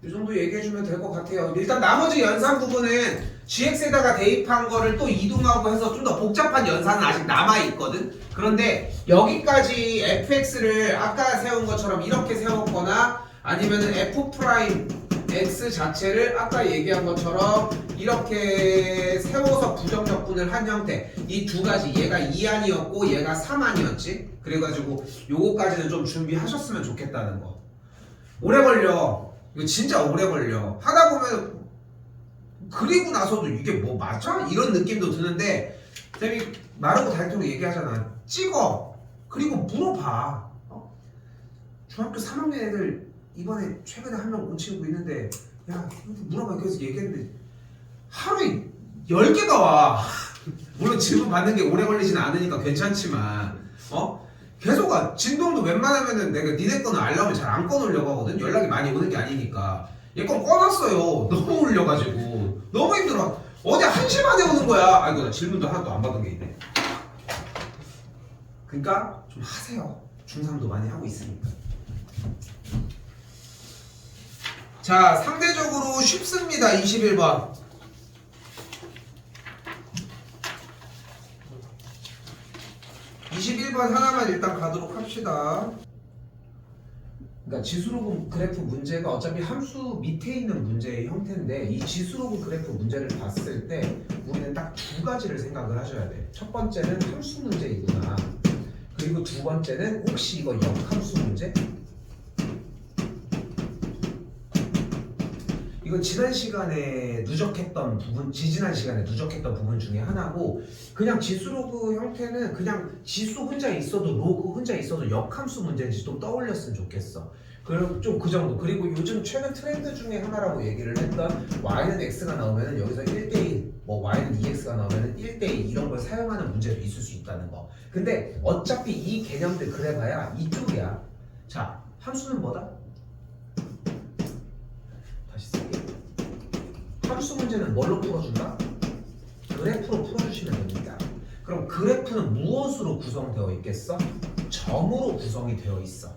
이 정도 얘기해 주면 될 것 같아요. 일단 나머지 연산 부분은 GX에다가 대입한 거를 또 이동하고 해서 좀 더 복잡한 연산은 아직 남아 있거든. 그런데 여기까지 fx를 아까 세운 것처럼 이렇게 세웠거나 아니면은 f 프라임 x 자체를 아까 얘기한 것처럼 이렇게 세워서 부정역분을 한 형태. 이 두 가지, 얘가 2안이었고 얘가 3안이었지. 그래가지고 요거까지는 좀 준비하셨으면 좋겠다는 거. 오래 걸려. 이거 진짜 오래 걸려. 하다 보면 그리고 나서도 이게 뭐 맞아? 이런 느낌도 드는데 쌤이 마르고 닳도록 얘기하잖아. 찍어. 그리고 물어봐. 중학교 3학년 애들 이번에 최근에 한 명 온 친구 있는데 야 물어봐. 그래서 얘기했는데 하루에 10개가 와. 물론 질문 받는 게 오래 걸리진 않으니까 괜찮지만 계속 와. 진동도 웬만하면은 내가 니네 거는 알람을 잘 안 꺼놓으려고 하거든. 연락이 많이 오는 게 아니니까. 얘 건 꺼놨어요. 너무 울려가지고 너무 힘들어. 어제 1시 반에 오는 거야. 아이고 나 질문도 하나도 안 받은 게 있네. 그러니까 좀 하세요. 중3도 많이 하고 있으니까. 자, 상대적으로 쉽습니다. 21번. 하나만 일단 가도록 합시다. 그러니까 지수로분 그래프 문제가 어차피 함수 밑에 있는 문제의 형태인데 이 지수로분 그래프 문제를 봤을 때 우리는 딱 두 가지를 생각을 하셔야 돼. 첫 번째는 함수 문제이구나. 그리고 두 번째는 혹시 이거 역함수 문제? 이건 지난 시간에 누적했던 부분, 지지난 시간에 누적했던 부분 중에 하나고 그냥 지수로그 형태는 그냥 지수 혼자 있어도 로그 혼자 있어도 역함수 문제인지 좀 떠올렸으면 좋겠어. 그리고 좀 그 정도. 그리고 요즘 최근 트렌드 중에 하나라고 얘기를 했던 y는 x가 나오면 여기서 1대1 뭐 y는 2x가 나오면 1대2 이런 걸 사용하는 문제도 있을 수 있다는 거. 근데 어차피 이 개념들 그래봐야 이쪽이야. 자, 함수는 뭐다? 다시 쓸게. 함수 문제는 뭘로 풀어준다? 그래프로 풀어주시면 됩니다. 그럼 그래프는 무엇으로 구성되어 있겠어? 점으로 구성이 되어 있어.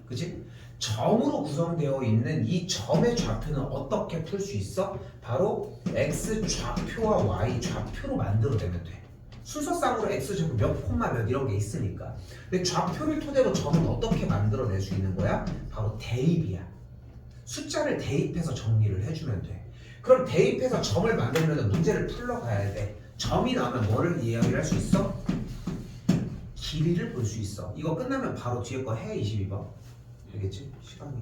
그치? 점으로 구성되어 있는 이 점의 좌표는 어떻게 풀 수 있어? 바로 x 좌표와 y 좌표로 만들어내면 돼. 순서상으로 x 좌표 몇 콤마 몇 이런 게 있으니까. 근데 좌표를 토대로 점은 어떻게 만들어낼 수 있는 거야? 바로 대입이야. 숫자를 대입해서 정리를 해주면 돼. 그럼 대입해서 점을 만들면 문제를 풀러가야 돼. 점이 나오면 뭐를 이야기를 할 수 있어? 길이를 볼 수 있어. 이거 끝나면 바로 뒤에 거 해. 22번. 되겠지? 시간이.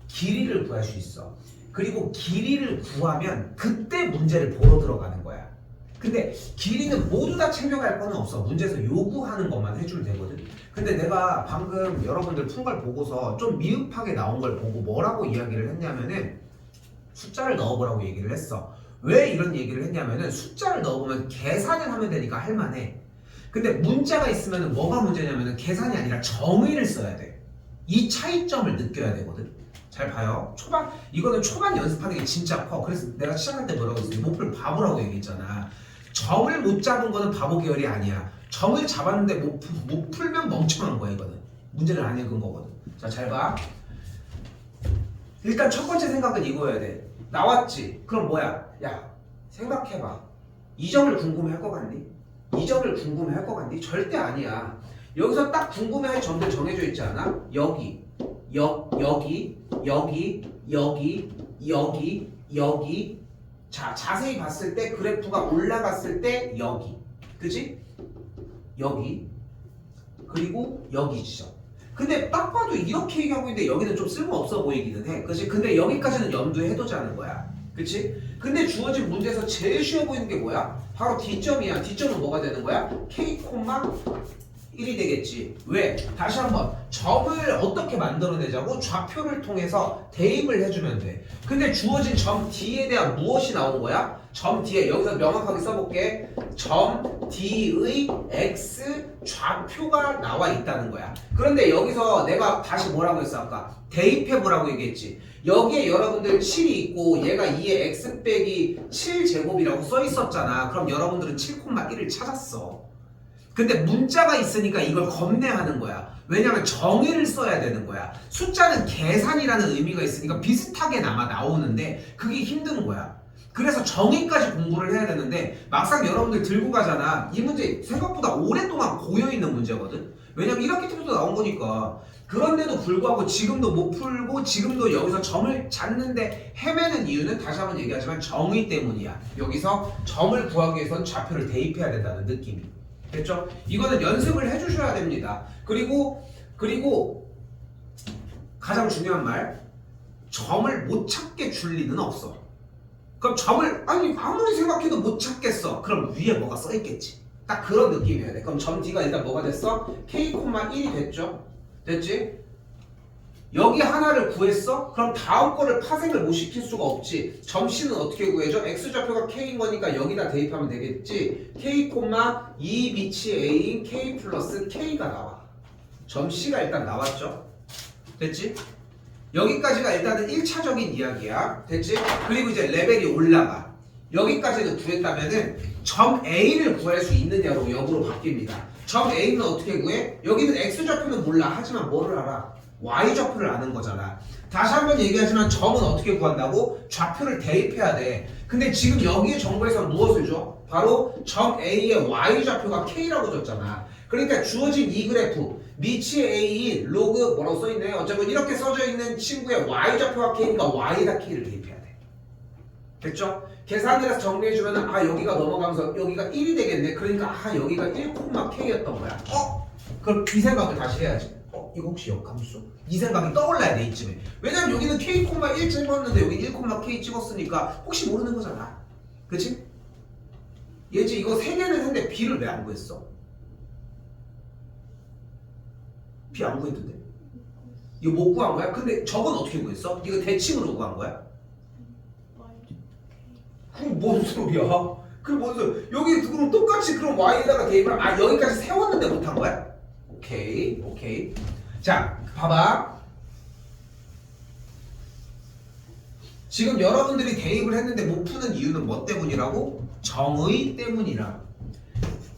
길이를 구할 수 있어. 그리고 길이를 구하면 그때 문제를 보러 들어가는 거야. 근데 길이는 모두 다 챙겨갈 거는 없어. 문제에서 요구하는 것만 해주면 되거든. 근데 내가 방금 여러분들 푼 걸 보고서 좀 미흡하게 나온 걸 보고 뭐라고 이야기를 했냐면은 숫자를 넣어보라고 얘기를 했어. 왜 이런 얘기를 했냐면은 숫자를 넣어보면 계산을 하면 되니까 할만해. 근데 문자가 있으면 뭐가 문제냐면은 계산이 아니라 정의를 써야 돼. 이 차이점을 느껴야 되거든. 잘 봐요. 이거는 초반 연습하는 게 진짜 커. 그래서 내가 시작할 때 뭐라고 했어? 목표를 바보라고 얘기했잖아. 점을 못 잡은 거는 바보 계열이 아니야. 점을 잡았는데 못 풀면 멍청한 거야. 이거는 문제를 안 읽은 거거든. 자, 잘 봐. 일단 첫 번째 생각은 이거여야 돼. 나왔지? 그럼 뭐야? 야, 생각해봐. 이 점을 궁금해할 것 같니? 이 점을 궁금해할 것 같니? 절대 아니야. 여기서 딱 궁금해할 점들 정해져 있지 않아? 여기, 여기, 여기. 자, 자세히 봤을 때 그래프가 올라갔을 때 여기, 그치? 여기, 그리고 여기 지점. 근데 딱 봐도 이렇게 얘기하고 있는데 여기는 좀 쓸모없어 보이기는 해, 그치? 근데 여기까지는 염두해두자는 거야, 그치? 근데 주어진 문제에서 제일 쉬워 보이는 게 뭐야? 바로 D점이야. D점은 뭐가 되는 거야? K, 1이 되겠지. 왜? 다시 한번 점을 어떻게 만들어내자고? 좌표를 통해서 대입을 해주면 돼. 근데 주어진 점 D에 대한 무엇이 나온 거야? 점 D에, 여기서 명확하게 써볼게. 점 D의 X 좌표가 나와 있다는 거야. 그런데 여기서 내가 다시 뭐라고 했어 아까? 대입해보라고 얘기했지. 여기에 여러분들 7이 있고 얘가 2의 X 빼기 7제곱이라고 써 있었잖아. 그럼 여러분들은 7,1을 찾았어. 근데 문자가 있으니까 이걸 겁내하는 거야. 왜냐면 정의를 써야 되는 거야. 숫자는 계산이라는 의미가 있으니까 비슷하게나마 나오는데 그게 힘든 거야. 그래서 정의까지 공부를 해야 되는데 막상 여러분들 들고 가잖아. 이 문제 생각보다 오랫동안 고여있는 문제거든. 왜냐면 1학기 때부터 나온 거니까. 그런데도 불구하고 지금도 못 풀고 지금도 여기서 점을 찾는데 헤매는 이유는 다시 한번 얘기하지만 정의 때문이야. 여기서 점을 구하기 위해서는 좌표를 대입해야 된다는 느낌이. 됐죠? 이거는 연습을 해주셔야 됩니다. 그리고 가장 중요한 말, 점을 못 찾게 줄 리는 없어. 그럼 점을 아무리 생각해도 못 찾겠어. 그럼 위에 뭐가 써 있겠지. 딱 그런 느낌이어야 돼. 그럼 점 D가 일단 뭐가 됐어? K,1이 됐죠? 됐지? 여기 하나를 구했어? 그럼 다음 거를 파생을 못 시킬 수가 없지. 점 C는 어떻게 구해줘? X좌표가 K인 거니까 여기다 대입하면 되겠지. K, 2 밑이 A인 K 플러스 K가 나와. 점 C가 일단 나왔죠? 됐지? 여기까지가 일단은 1차적인 이야기야. 됐지? 그리고 이제 레벨이 올라가. 여기까지는 구했다면은 점 A를 구할 수 있느냐로 역으로 바뀝니다. 점 A는 어떻게 구해? 여기는 X좌표는 몰라. 하지만 뭐를 알아? Y좌표를 아는 거잖아. 다시 한번 얘기하지만 점은 어떻게 구한다고? 좌표를 대입해야 돼. 근데 지금 여기에 정보에서 무엇을 줘? 바로 점 A의 Y좌표가 K라고 줬잖아. 그러니까 주어진 이 그래프 미치 A 로그 뭐라고 써있네? 어쨌든 이렇게 써져 있는 친구의 Y좌표가 K니까 Y에다 K를 대입해야 돼. 됐죠? 계산을 해서 정리해주면 여기가 넘어가면서 여기가 1이 되겠네. 그러니까 여기가 1,K였던 거야. 그럼 이 생각을 다시 해야지. 이거 혹시 역함수? 이 생각이 떠올라야 돼 이쯤에. 왜냐면 여기는 K,1 찍었는데 여기 1,K 찍었으니까 혹시 모르는 거잖아. 그치? 얘지 이거 3개는 했는데 B를 왜 안 구했어? B 안 구했던데? 이거 못 구한 거야? 근데 저건 어떻게 구했어? 이거 대칭으로 구한 거야? 그럼 뭔 소리야? 그럼 뭔 소리야? 여기 그럼 똑같이 그럼 Y에다가 대입을 여기까지 세웠는데 못한 거야? 오케이. 자, 봐봐. 지금 여러분들이 대입을 했는데 못 푸는 이유는 뭐 때문이라고? 정의 때문이라.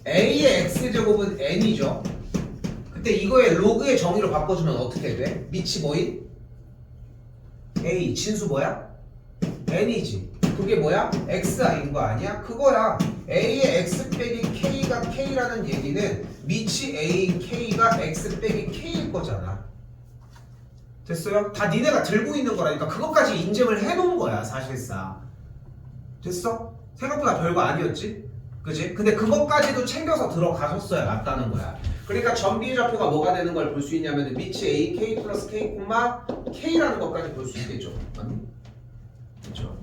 A의 X제곱은 N이죠. 그때 이거의 로그의 정의로 바꿔주면 어떻게 돼? 밑이 뭐임? A, 진수 뭐야? N이지. 그게 뭐야? XI인 거 아니야? 그거야. A의 X 빼기 K가 K라는 얘기는 밑이 A인 K가 X 빼기 K일 거잖아. 됐어요? 다 니네가 들고 있는 거라니까 그것까지 인증을 해놓은 거야 사실상. 됐어? 생각보다 별거 아니었지? 그지? 근데 그것까지도 챙겨서 들어가셨어야 맞다는 거야. 그러니까 점 B의 좌표가 뭐가 되는 걸 볼 수 있냐면 밑이 A, K 플러스 K, K라는 것까지 볼 수 있겠죠. 맞니? 그렇죠?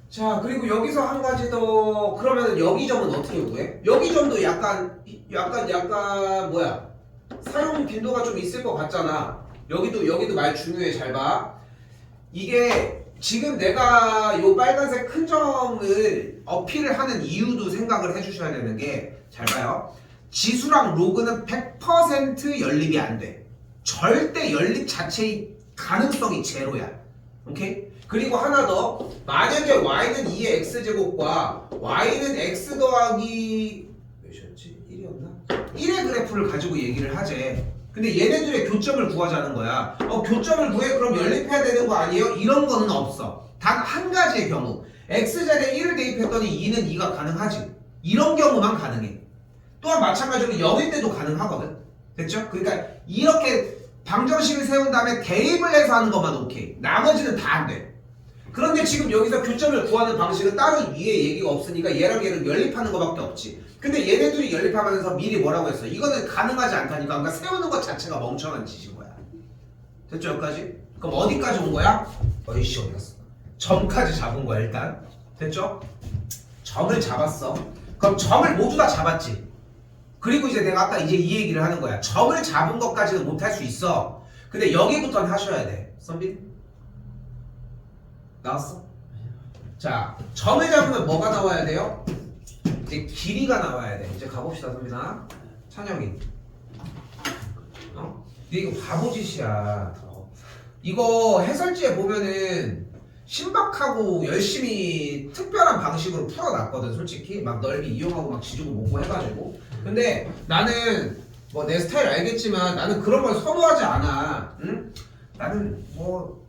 자, 그리고 여기서 한 가지 더. 그러면 여기 점은 어떻게 구해? 여기 점도 약간 뭐야? 사용 빈도가 좀 있을 것 같잖아. 여기도 말 중요해. 잘 봐. 이게 지금 내가 요 빨간색 큰 점을 어필을 하는 이유도 생각을 해주셔야 되는 게, 잘 봐요. 지수랑 로그는 100% 연립이 안 돼. 절대 연립 자체의 가능성이 제로야. 오케이? 그리고 하나 더. 만약에 y는 2의 x제곱과 y는 x 더하기 몇이었지? 1이었나? 1의 그래프를 가지고 얘기를 하재. 근데 얘네들의 교점을 구하자는 거야. 교점을 구해? 그럼 연립해야 되는 거 아니에요? 이런 거는 없어. 단 한 가지의 경우. x자리에 1을 대입했더니 2는 2가 가능하지. 이런 경우만 가능해. 또한 마찬가지로 0일 때도 가능하거든. 됐죠? 그러니까 이렇게 방정식을 세운 다음에 대입을 해서 하는 것만 오케이. 나머지는 다 안 돼. 그런데 지금 여기서 교점을 구하는 방식은 따로 위에 얘기가 없으니까 얘랑 얘를 연립하는 것밖에 없지. 근데 얘네들이 연립하면서 미리 뭐라고 했어? 이거는 가능하지 않다니까. 그러니까 세우는 것 자체가 멍청한 짓인 거야. 됐죠? 여기까지? 그럼 어디까지 온 거야? 어이씨 어디 갔어? 점까지 잡은 거야 일단. 됐죠? 점을 잡았어. 그럼 점을 모두 다 잡았지. 그리고 이제 내가 아까 이제 이 얘기를 하는 거야. 점을 잡은 것까지는 못할 수 있어. 근데 여기부터는 하셔야 돼. 선빈? 나왔어? 자, 점을 잡으면 뭐가 나와야 돼요? 이제 길이가 나와야 돼. 이제 가봅시다, 선빈아. 찬영이. 이거 바보짓이야. 이거 해설지에 보면은 신박하고 열심히 특별한 방식으로 풀어놨거든, 솔직히. 막 넓이 이용하고 막 지지고 뭐고 해가지고. 근데 나는 뭐 내 스타일 알겠지만 나는 그런 걸 선호하지 않아. 응? 나는 뭐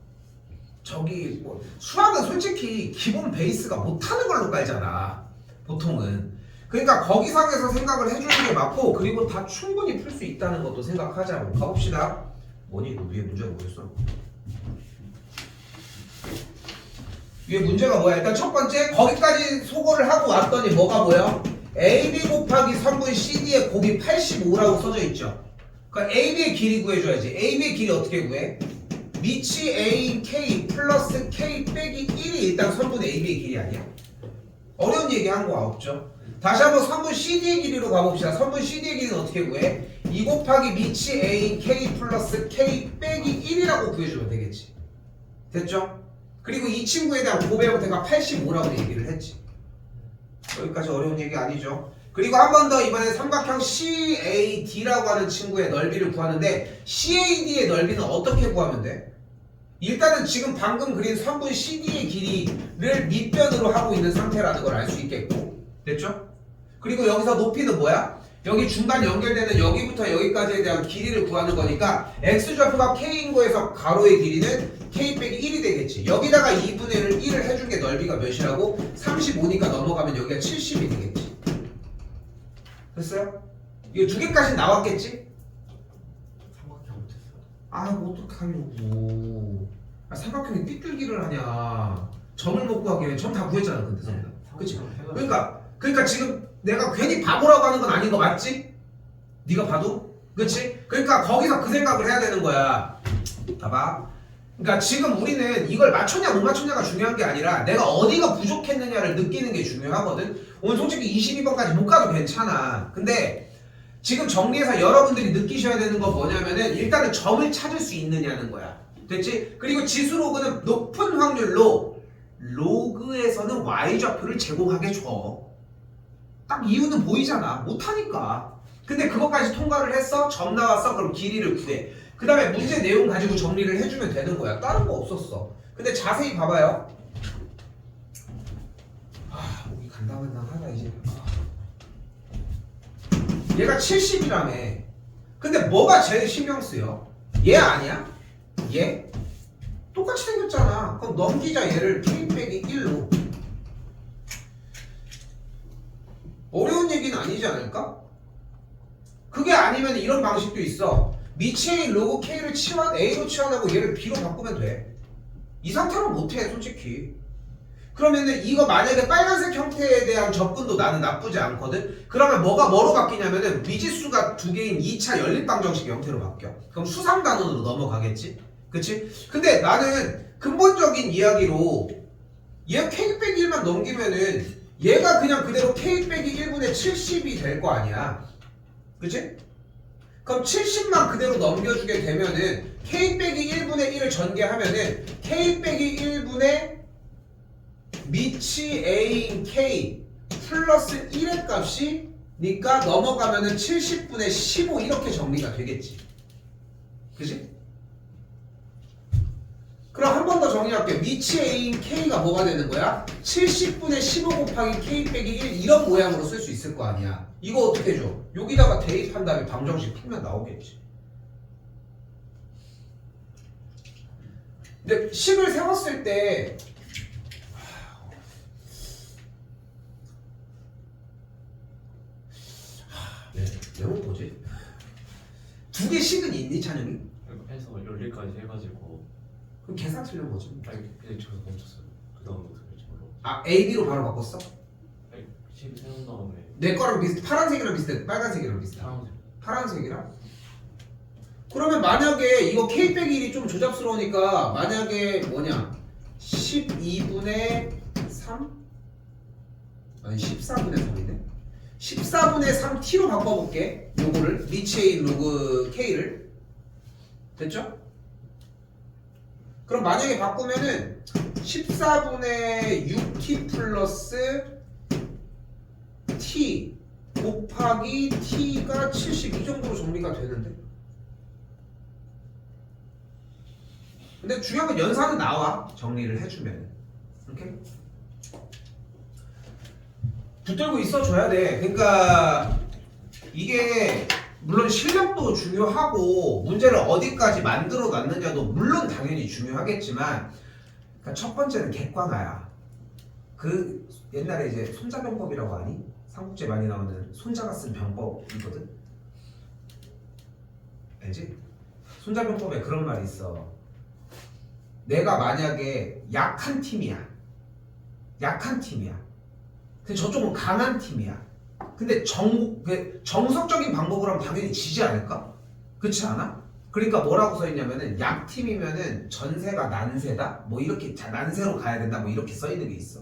수학은 솔직히 기본 베이스가 못하는 걸로 깔잖아 보통은. 그러니까 거기상에서 생각을 해주는 게 맞고, 그리고 다 충분히 풀 수 있다는 것도 생각하자고. 가봅시다. 뭐니 이거 위에 문제가 뭐였어? 위에 문제가 뭐야? 일단 첫 번째 거기까지 소거를 하고 왔더니 뭐가 보여? AB 곱하기 선분 CD의 곱이 85라고 써져 있죠. 그러니까 AB의 길이 구해줘야지. AB의 길이 어떻게 구해? 미치 A인 K 플러스 K 빼기 1이 일단 선분의 AB의 길이 아니야? 어려운 얘기 한 거 없죠? 다시 한번 선분 CD의 길이로 가봅시다. 선분 CD의 길이는 어떻게 구해? 2 곱하기 미치 A인 K 플러스 K 빼기 1이라고 구해주면 되겠지. 됐죠? 그리고 이 친구에 대한 곱의 대가 85라고 얘기를 했지. 여기까지 어려운 얘기 아니죠? 그리고 한 번 더 이번에 삼각형 CAD라고 하는 친구의 넓이를 구하는데, CAD의 넓이는 어떻게 구하면 돼? 일단은 지금 방금 그린 선분 CD의 길이를 밑변으로 하고 있는 상태라는 걸 알 수 있겠고. 됐죠? 그리고 여기서 높이는 뭐야? 여기 중간 연결되는 여기부터 여기까지에 대한 길이를 구하는 거니까 x좌표가 k인 거에서 가로의 길이는 k 빼기 1이 되겠지. 여기다가 2분의 1을 해준 게 넓이가 몇이라고? 35니까 넘어가면 여기가 70이 되겠지. 됐어요? 이거 두 개까지 나왔겠지? 삼각형 못했어. 뭐 어떡하려고. 삼각형이 삐뚤기를 하냐. 점을 못 구하게. 점 다 구했잖아 근데 선배가. 그치? 그러니까 지금 내가 괜히 바보라고 하는 건 아닌 거 맞지? 네가 봐도? 그치? 그러니까 거기서 그 생각을 해야 되는 거야. 봐봐. 그러니까 지금 우리는 이걸 맞췄냐 못 맞췄냐가 중요한 게 아니라 내가 어디가 부족했느냐를 느끼는 게 중요하거든. 오늘 솔직히 22번까지 못 가도 괜찮아. 근데 지금 정리해서 여러분들이 느끼셔야 되는 건 뭐냐면은 일단은 점을 찾을 수 있느냐는 거야. 됐지? 그리고 지수 로그는 높은 확률로 로그에서는 y좌표를 제공하게 줘. 딱 이유는 보이잖아. 못하니까. 근데 그것까지 통과를 했어? 점 나왔어? 그럼 길이를 구해. 그 다음에 문제 내용 가지고 정리를 해주면 되는 거야. 다른 거 없었어. 근데 자세히 봐봐요. 목이 간당간당하다 이제. 얘가 70이라며. 근데 뭐가 제일 신경 쓰여? 얘 아니야? 얘? 똑같이 생겼잖아. 그럼 넘기자 얘를 k 빼기 1로. 어려운 얘기는 아니지 않을까? 그게 아니면 이런 방식도 있어. 미치의 로그 K를 A로 치환하고 얘를 B로 바꾸면 돼. 이 상태로 못해 솔직히. 그러면은 이거 만약에 빨간색 형태에 대한 접근도 나는 나쁘지 않거든. 그러면 뭐가 뭐로 바뀌냐면은 미지수가 두 개인 2차 연립방정식의 형태로 바뀌어. 그럼 수상단원으로 넘어가겠지. 그치? 근데 나는 근본적인 이야기로 얘 k-1만 넘기면은 얘가 그냥 그대로 k-1분의 70이 될 거 아니야. 그치? 그럼 70만 그대로 넘겨주게 되면은 k-1분의 1을 전개하면은 k-1분의 미치 a인 k 플러스 1의 값이 니까 넘어가면은 70분의 15 이렇게 정리가 되겠지. 그치? 그럼 한 번 더 정리할게요. 미치 a인 k가 뭐가 되는 거야? 70분의 15 곱하기 k 빼기 1 이런 모양으로 쓸 수 있을 거 아니야. 이거 어떻게 줘? 여기다가 대입한 다음에 방정식 풀면 나오겠지. 근데 식을 세웠을 때 내용 뭐지? 두 개 식은 있니 찬영이? 해서 연리까지 해가지고 그럼 계산 틀린 거지. 아니 그냥 저기서 멈췄어요. 그 다음 어떻게 될지 몰라. 아 A, B로 바로 바꿨어? 아니 심 세운 다음에 내 거랑 비슷해. 파란색이랑 비슷해. 빨간색이랑 비슷해. 파란색. 파란색이랑? 그러면 만약에 이거 K 빼기 1이 좀 조잡스러우니까 만약에 뭐냐 12분의 3? 아니 14분의 3이네 14분의 3 T로 바꿔볼게 요거를 미치의 로그 K를 됐죠? 그럼 만약에 바꾸면은 14분의 6T 플러스 T 곱하기 T가 70 이 정도로 정리가 되는데 근데 중요한 건 연산은 나와 정리를 해주면 이렇게 붙들고 있어줘야 돼. 그러니까 이게 물론 실력도 중요하고 문제를 어디까지 만들어 놨느냐도 물론 당연히 중요하겠지만 그러니까 첫 번째는 객관화야. 그 옛날에 이제 손자병법이라고 하니? 삼국지에 많이 나오는 손자가 쓴 병법이거든. 알지? 손자병법에 그런 말이 있어. 내가 만약에 약한 팀이야. 근데 저쪽은 강한 팀이야. 근데 정석적인 방법으로 하면 당연히 지지 않을까? 그렇지 않아? 그러니까 뭐라고 써있냐면은 약팀이면은 전세가 난세다? 뭐 이렇게 난세로 가야 된다? 뭐 이렇게 써있는 게 있어.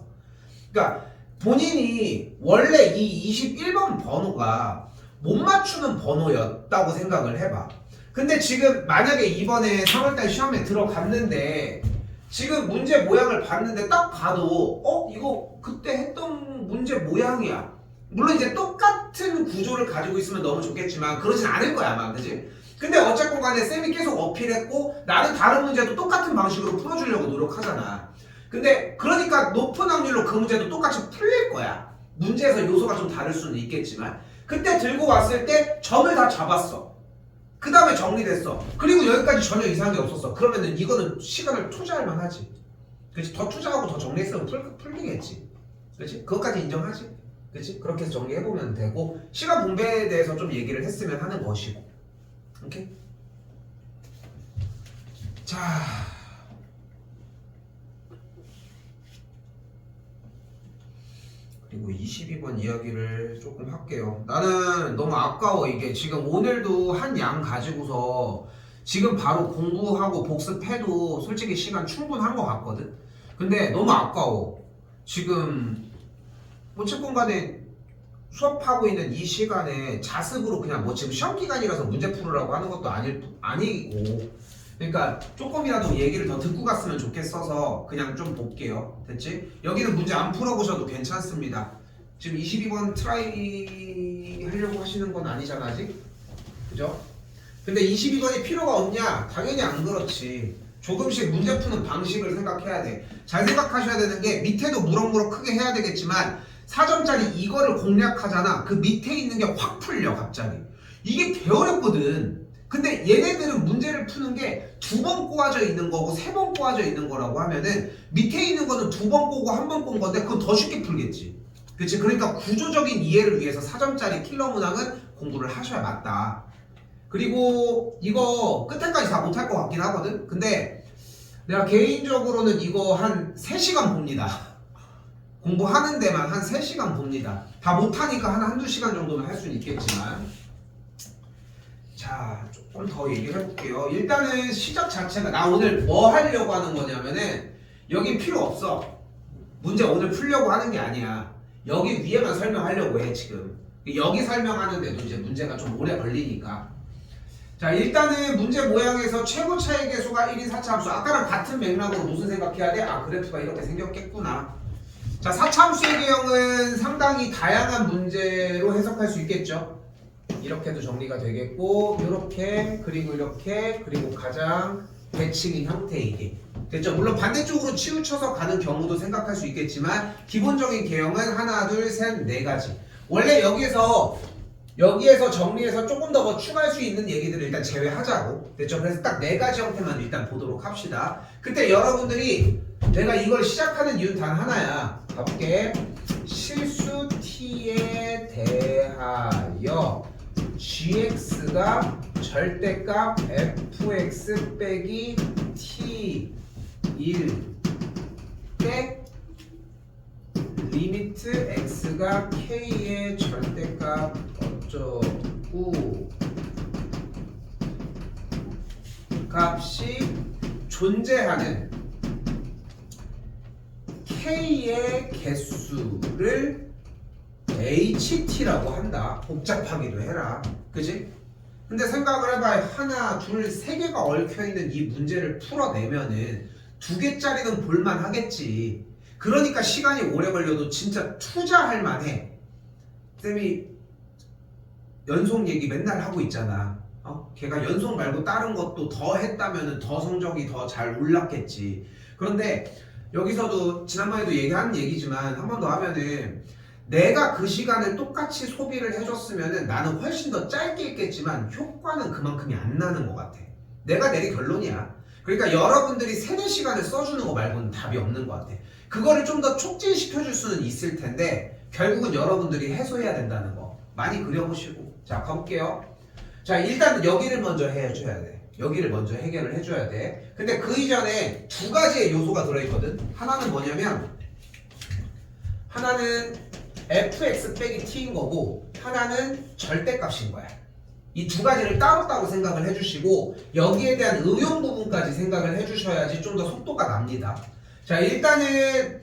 그러니까 본인이 원래 이 21번 번호가 못 맞추는 번호였다고 생각을 해봐. 근데 지금 만약에 이번에 3월달 시험에 들어갔는데 지금 문제 모양을 봤는데 딱 봐도 이거 그때 했던 문제 모양이야. 물론 이제 똑같은 구조를 가지고 있으면 너무 좋겠지만 그러진 않을 거야 아마. 그치? 근데 어쨌건 간에 쌤이 계속 어필했고 나는 다른 문제도 똑같은 방식으로 풀어주려고 노력하잖아. 근데 그러니까 높은 확률로 그 문제도 똑같이 풀릴 거야. 문제에서 요소가 좀 다를 수는 있겠지만 그때 들고 왔을 때 점을 다 잡았어. 그 다음에 정리됐어. 그리고 여기까지 전혀 이상한 게 없었어. 그러면은 이거는 시간을 투자할 만하지. 그치? 더 투자하고 더 정리했으면 풀리겠지. 그치? 그것까지 인정하지. 그치? 그렇게 해서 정리해보면 되고 시간 분배에 대해서 좀 얘기를 했으면 하는 것이고. 오케이? 자 그리고 22번 이야기를 조금 할게요. 나는 너무 아까워. 이게 지금 오늘도 한 양 가지고서 지금 바로 공부하고 복습해도 솔직히 시간 충분한 것 같거든. 근데 너무 아까워. 지금 어쨌건 간에 수업하고 있는 이 시간에 자습으로 그냥 뭐 지금 시험 기간이라서 문제 풀으라고 하는 것도 아니고 그러니까 조금이라도 얘기를 더 듣고 갔으면 좋겠어서 그냥 좀 볼게요. 됐지? 여기는 문제 안 풀어보셔도 괜찮습니다. 지금 22번 트라이 하려고 하시는 건 아니잖아 아직? 그죠? 근데 22번이 필요가 없냐? 당연히 안 그렇지. 조금씩 문제 푸는 방식을 생각해야 돼. 잘 생각하셔야 되는 게 밑에도 무럭무럭 크게 해야 되겠지만 4점짜리 이거를 공략하잖아. 그 밑에 있는 게 확 풀려 갑자기. 이게 개 어렵거든. 근데 얘네들은 문제를 푸는 게 2번 꼬아져 있는 거고 3번 꼬아져 있는 거라고 하면은 밑에 있는 거는 2번 꼬고 1번 꼰 건데 그건 더 쉽게 풀겠지. 그치? 그러니까 구조적인 이해를 위해서 4점짜리 킬러 문항은 공부를 하셔야 맞다. 그리고 이거 끝에까지 다 못할 것 같긴 하거든? 근데 내가 개인적으로는 이거 한 3시간 봅니다. 공부하는 데만 한 3시간 봅니다. 다 못하니까 한 한두 시간 정도는 할 수는 있겠지만 자 조금 더 얘기를 해볼게요. 일단은 시작 자체가 나 오늘 뭐 하려고 하는 거냐면은 여긴 필요 없어. 문제 오늘 풀려고 하는 게 아니야. 여기 위에만 설명하려고 해 지금. 여기 설명하는데도 이제 문제가 좀 오래 걸리니까. 자 일단은 문제 모양에서 최고 차이 계수가 1인 4차 함수. 아까랑 같은 맥락으로 무슨 생각해야 돼? 아 그래프가 이렇게 생겼겠구나. 자 4차 함수의 개형은 상당히 다양한 문제로 해석할 수 있겠죠. 이렇게도 정리가 되겠고 이렇게 그리고 이렇게 그리고 가장 대칭인 형태이게 됐죠. 물론 반대쪽으로 치우쳐서 가는 경우도 생각할 수 있겠지만 기본적인 개형은 하나 둘 셋 네 가지. 원래 여기에서 정리해서 조금 더 뭐 추가할 수 있는 얘기들을 일단 제외하자고 됐죠. 그래서 딱 네 가지 형태만 일단 보도록 합시다. 그때 여러분들이 내가 이걸 시작하는 이유는 단 하나야. 가볼게. 실수 t에 대하여 gx가 절대값 fx 빼기 t일 때 리미트 x가 k의 절대값 어쩌고 값이 존재하는 k의 개수를 ht라고 한다. 복잡하기도 해라. 그지? 근데 생각을 해봐. 하나, 둘, 세 개가 얽혀있는 이 문제를 풀어내면은 2개짜리는 볼만 하겠지. 그러니까 시간이 오래 걸려도 진짜 투자할 만해. 쌤이 연속 얘기 맨날 하고 있잖아. 걔가 연속 말고 다른 것도 더 했다면은 더 성적이 더 잘 올랐겠지. 그런데 여기서도 지난번에도 얘기한 얘기지만 한 번 더 하면은 내가 그 시간을 똑같이 소비를 해줬으면은 나는 훨씬 더 짧게 했겠지만 효과는 그만큼이 안 나는 것 같아. 내가 내린 결론이야. 그러니까 여러분들이 3-4시간을 써주는 거 말고는 답이 없는 것 같아. 그거를 좀 더 촉진시켜줄 수는 있을 텐데 결국은 여러분들이 해소해야 된다는 거 많이 그려보시고. 자 가볼게요. 자 일단 여기를 먼저 해줘야 돼. 여기를 먼저 해결을 해줘야 돼. 근데 그 이전에 2가지의 요소가 들어있거든. 하나는 뭐냐면 하나는 fx 빼기 t인 거고 하나는 절대값인 거야. 이 2가지를 따로따로 생각을 해주시고 여기에 대한 응용 부분까지 생각을 해주셔야지 좀 더 속도가 납니다. 자 일단은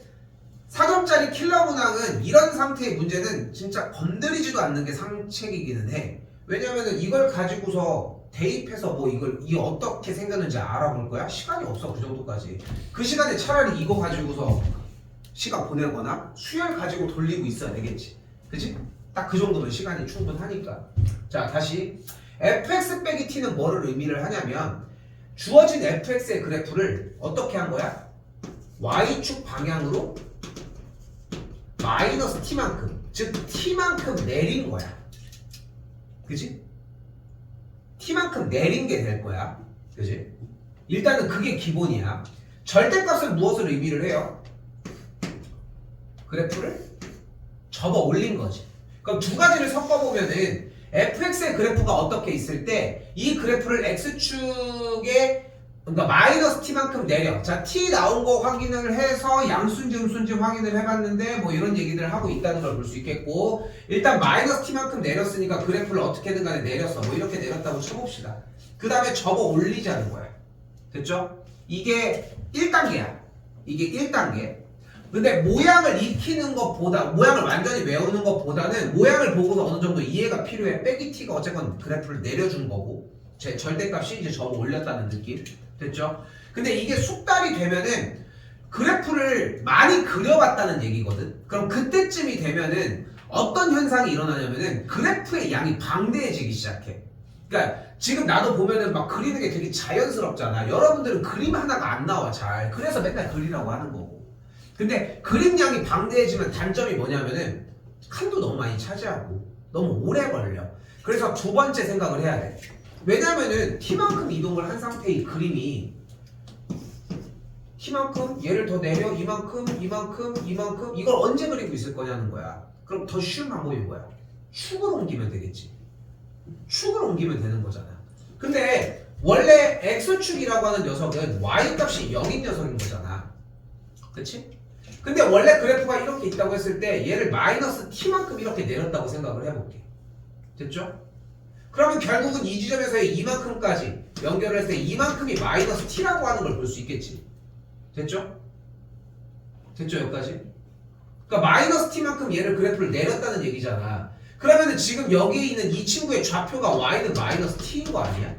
4점짜리 킬러 문항은 이런 상태의 문제는 진짜 건드리지도 않는 게 상책이기는 해. 왜냐면은 이걸 가지고서 대입해서 뭐 이게 어떻게 생겼는지 알아볼 거야? 시간이 없어. 그 정도까지. 그 시간에 차라리 이거 가지고서 시간 보내거나 수열 가지고 돌리고 있어야 되겠지. 그치? 딱 그 정도면 시간이 충분하니까. 자 다시 fx 빼기 t는 뭐를 의미를 하냐면 주어진 fx의 그래프를 어떻게 한 거야? y축 방향으로 마이너스 t만큼, 즉 t만큼 내린 거야. 그치? t만큼 내린 게 될 거야. 그치? 일단은 그게 기본이야. 절대값은 무엇을 의미를 해요? 그래프를 접어 올린 거지. 그럼 2가지를 섞어보면은 fx의 그래프가 어떻게 있을 때 이 그래프를 x축에 그러니까 마이너스 t만큼 내려. 자 t 나온 거 확인을 해서 양수인지 음수인지 확인을 해봤는데 뭐 이런 얘기들을 하고 있다는 걸 볼 수 있겠고 일단 마이너스 t만큼 내렸으니까 그래프를 어떻게든 간에 내렸어. 뭐 이렇게 내렸다고 쳐봅시다. 그 다음에 접어 올리자는 거야. 됐죠? 이게 1단계야. 이게 1단계. 근데 모양을 익히는 것보다 모양을 완전히 외우는 것보다는 모양을 보고서 어느 정도 이해가 필요해. 빼기 t가 어쨌건 그래프를 내려준 거고 제 절대값이 이제 접어 올렸다는 느낌. 됐죠? 근데 이게 숙달이 되면은 그래프를 많이 그려봤다는 얘기거든. 그럼 그때쯤이 되면은 어떤 현상이 일어나냐면은 그래프의 양이 방대해지기 시작해. 그러니까 지금 나도 보면은 막 그리는 게 되게 자연스럽잖아. 여러분들은 그림 하나가 안 나와 잘. 그래서 맨날 그리라고 하는 거고. 근데 그림량이 방대해지면 단점이 뭐냐면은 칸도 너무 많이 차지하고 너무 오래 걸려. 그래서 2번째 생각을 해야 돼. 왜냐면은 t만큼 이동을 한 상태의 그림이 t만큼 얘를 더 내려 이만큼 이걸 언제 그리고 있을 거냐는 거야. 그럼 더 쉬운 방법이 뭐야? 축을 옮기면 되겠지. 축을 옮기면 되는 거잖아. 근데 원래 x축이라고 하는 녀석은 y 값이 0인 녀석인 거잖아. 그치? 근데 원래 그래프가 이렇게 있다고 했을 때 얘를 마이너스 t만큼 이렇게 내렸다고 생각을 해볼게. 됐죠? 그러면 결국은 이 지점에서의 이만큼까지 연결을 했을 때 이만큼이 마이너스 t라고 하는 걸 볼 수 있겠지. 됐죠? 됐죠 여기까지? 그러니까 마이너스 t만큼 얘를 그래프를 내렸다는 얘기잖아. 그러면은 지금 여기에 있는 이 친구의 좌표가 y는 마이너스 t인 거 아니야?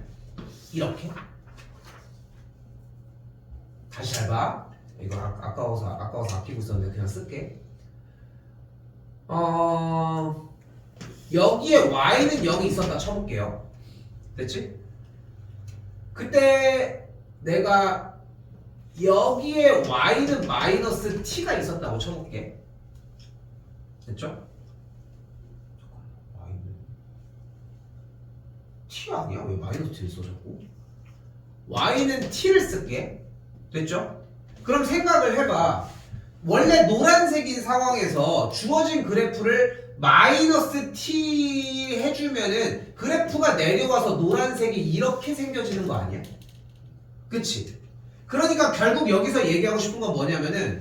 이렇게? 다시 잘 봐. 이거 아까워서 아끼고 있었는데 그냥 쓸게. 여기에 y는 0이 있었다 쳐볼게요. 됐지? 그때 내가 여기에 y는 마이너스 t가 있었다고 쳐볼게. 됐죠? y는 t 아니야? 왜 마이너스 t를 써 자꾸? y는 t를 쓸게. 됐죠? 그럼 생각을 해봐. 원래 노란색인 상황에서 주어진 그래프를 마이너스 t 해주면은 그래프가 내려와서 노란색이 이렇게 생겨지는 거 아니야? 그치? 그러니까 결국 여기서 얘기하고 싶은 건 뭐냐면은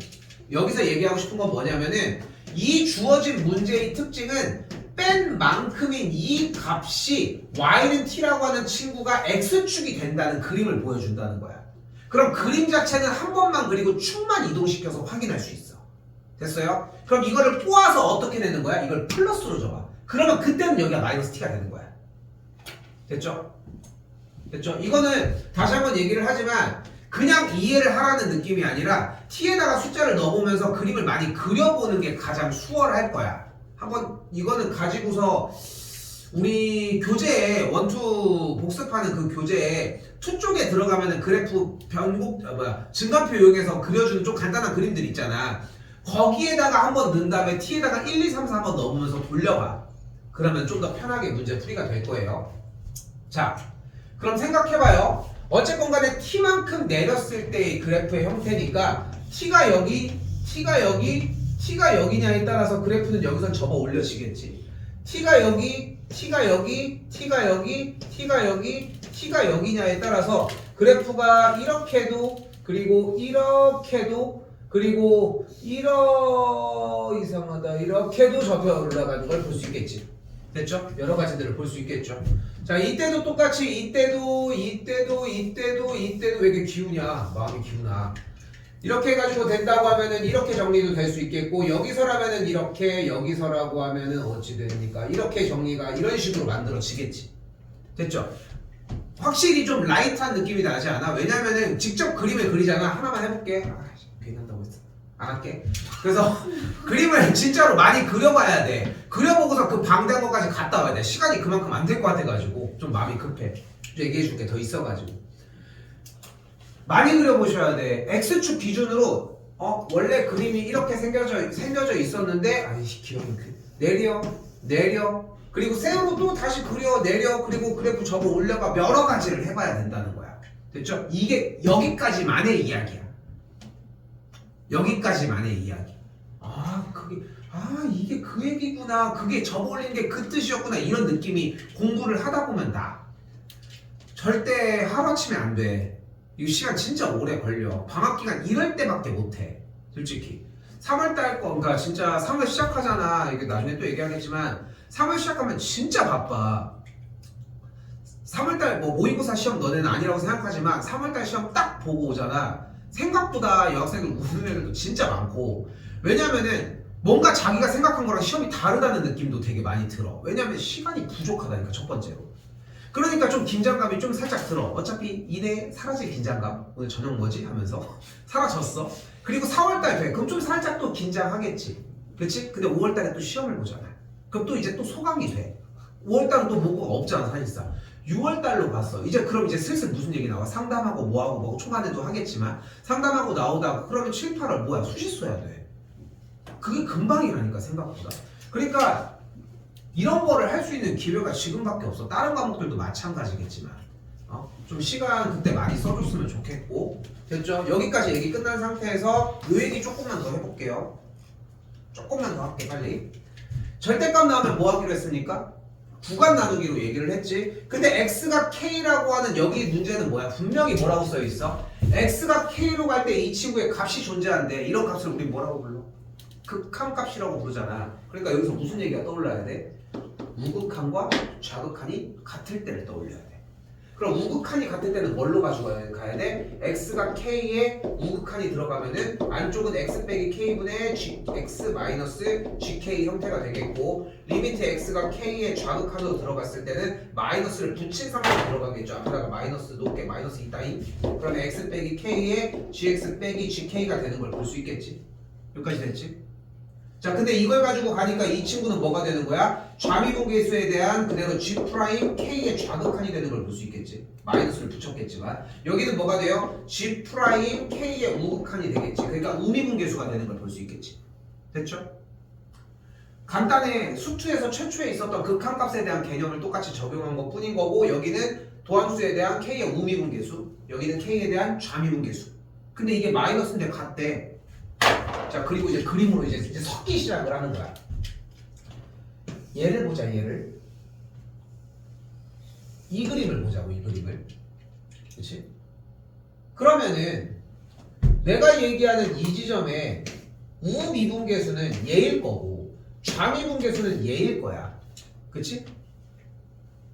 이 주어진 문제의 특징은 뺀 만큼인 이 값이 y는 t라고 하는 친구가 x축이 된다는 그림을 보여준다는 거야. 그럼 그림 자체는 한 번만 그리고 축만 이동시켜서 확인할 수 있어. 됐어요? 그럼 이거를 꼬아서 어떻게 내는 거야? 이걸 플러스로 줘봐. 그러면 그때는 여기가 마이너스 t가 되는 거야. 됐죠? 됐죠? 이거는 다시 한번 얘기를 하지만 그냥 이해를 하라는 느낌이 아니라 t에다가 숫자를 넣어보면서 그림을 많이 그려보는 게 가장 수월할 거야. 한번 이거는 가지고서 우리 교재에 원투 복습하는 그 교재에 투 쪽에 들어가면은 그래프 증가표 이용해서 그려주는 좀 간단한 그림들 있잖아. 거기에다가 한번 넣은 다음에 t에다가 1, 2, 3, 4 한번 넣으면서 돌려봐. 그러면 좀 더 편하게 문제 풀이가 될 거예요. 자, 그럼 생각해봐요. 어쨌건 간에 t만큼 내렸을 때의 그래프의 형태니까 t가 여기냐에 따라서 그래프는 여기서 접어 올려지겠지. t가 여기냐에 따라서 그래프가 이렇게도 그리고 이렇게도 그리고 이렇게도 접혀 올라가는 걸 볼 수 있겠지. 됐죠? 여러 가지들을 볼 수 있겠죠. 자, 이때도 똑같이 이때도 왜 이렇게 기우냐? 마음이 기우나. 이렇게 해가지고 된다고 하면은 이렇게 정리도 될 수 있겠고, 여기서라면은 이렇게, 여기서라고 하면은 어찌 됩니까? 이렇게 정리가 이런 식으로 만들어지겠지. 됐죠? 확실히 좀 라이트한 느낌이 나지 않아? 왜냐면은 직접 그림을 그리잖아. 하나만 해볼게. 괜히 한다고 했어. 안 할게. 그래서 그림을 진짜로 많이 그려봐야 돼. 그려보고서 그 방대한 것까지 갔다 와야 돼. 시간이 그만큼 안 될 것 같아가지고 좀 마음이 급해. 좀 얘기해줄게. 더 있어가지고. 많이 그려보셔야 돼. X축 기준으로 원래 그림이 이렇게 생겨져 있었는데 기억이 내려 그리고 셀로 또 다시 그려 내려 그리고 그래프 접어 올려가 여러 가지를 해봐야 된다는 거야. 됐죠? 이게 여기까지만의 이야기야. 여기까지만의 이야기. 이게 그 얘기구나. 그게 접어 올린 게 그 뜻이었구나. 이런 느낌이 공부를 하다 보면 나. 절대 하루아침에 안 돼. 이거 시간 진짜 오래 걸려. 방학기간 이럴 때밖에 못해. 솔직히 3월달 그러니까 진짜 3월 시작하잖아. 이게 나중에 또 얘기하겠지만 3월 시작하면 진짜 바빠. 3월달 모의고사 시험 너네는 아니라고 생각하지만 3월달 시험 딱 보고 오잖아. 생각보다 여학생들 우는 애들도 진짜 많고. 왜냐면은 뭔가 자기가 생각한 거랑 시험이 다르다는 느낌도 되게 많이 들어. 왜냐면 시간이 부족하다니까. 첫 번째로. 그러니까 좀 긴장감이 좀 살짝 들어. 어차피 이내 사라질 긴장감. 오늘 저녁 뭐지? 하면서 사라졌어. 그리고 4월달 돼. 그럼 좀 살짝 또 긴장하겠지. 그치? 근데 5월달에 또 시험을 보잖아. 그럼 또 이제 또 소강이 돼. 5월달은 또 뭐가 없잖아 사실상. 6월달로 갔어. 그럼 이제 슬슬 무슨 얘기 나와? 상담하고 뭐하고 초반에도 하겠지만 상담하고 나오다가 그러면 7, 8월 뭐야? 수시 써야 돼. 그게 금방이라니까 생각보다. 그러니까 이런 거를 할 수 있는 기회가 지금밖에 없어. 다른 과목들도 마찬가지겠지만 좀 시간 그때 많이 써줬으면 좋겠고. 됐죠? 여기까지 얘기 끝난 상태에서 이 얘기 조금만 더 해볼게요. 조금만 더 할게 빨리. 절대값 나오면 뭐 하기로 했습니까? 구간 나누기로 얘기를 했지. 근데 x가 k라고 하는 여기 문제는 뭐야? 분명히 뭐라고 써 있어? x가 k로 갈 때 이 친구의 값이 존재한대. 이런 값을 우리 뭐라고 불러? 극한값이라고 부르잖아. 그러니까 여기서 무슨 얘기가 떠올라야 돼? 우극한과 좌극한이 같을 때를 떠올려야 돼. 그럼 우극한이 같을 때는 뭘로 가야 돼? x가 k에 우극한이 들어가면은 안쪽은 x 빼기 k분의 x 마이너스 gk 형태가 되겠고, 리미트 x가 k에 좌극한으로 들어갔을 때는 마이너스를 붙인 상태로 들어가겠죠. 앞에다가 마이너스 높게 마이너스 있다잉. 그럼 x 빼기 k에 gx 빼기 gk가 되는 걸 볼 수 있겠지. 여기까지 됐지? 자, 근데 이걸 가지고 가니까 이 친구는 뭐가 되는 거야? 좌미분계수에 대한 그대로 g 프라임 k의 좌극한이 되는 걸 볼 수 있겠지. 마이너스를 붙였겠지만 여기는 뭐가 돼요? g 프라임 k의 우극한이 되겠지. 그러니까 우미분계수가 되는 걸 볼 수 있겠지. 됐죠? 간단해. 수투에서 최초에 있었던 극한값에 대한 개념을 똑같이 적용한 것 뿐인 거고, 여기는 도함수에 대한 k의 우미분계수, 여기는 k에 대한 좌미분계수. 근데 이게 마이너스인데 같대. 자, 그리고 이제 그림으로 이제 섞기 시작을 하는 거야. 얘를 보자, 얘를. 이 그림을 보자고, 이 그림을. 그치? 그러면은 내가 얘기하는 이 지점에 우미분계수는 얘일 거고 좌미분계수는 얘일 거야. 그치?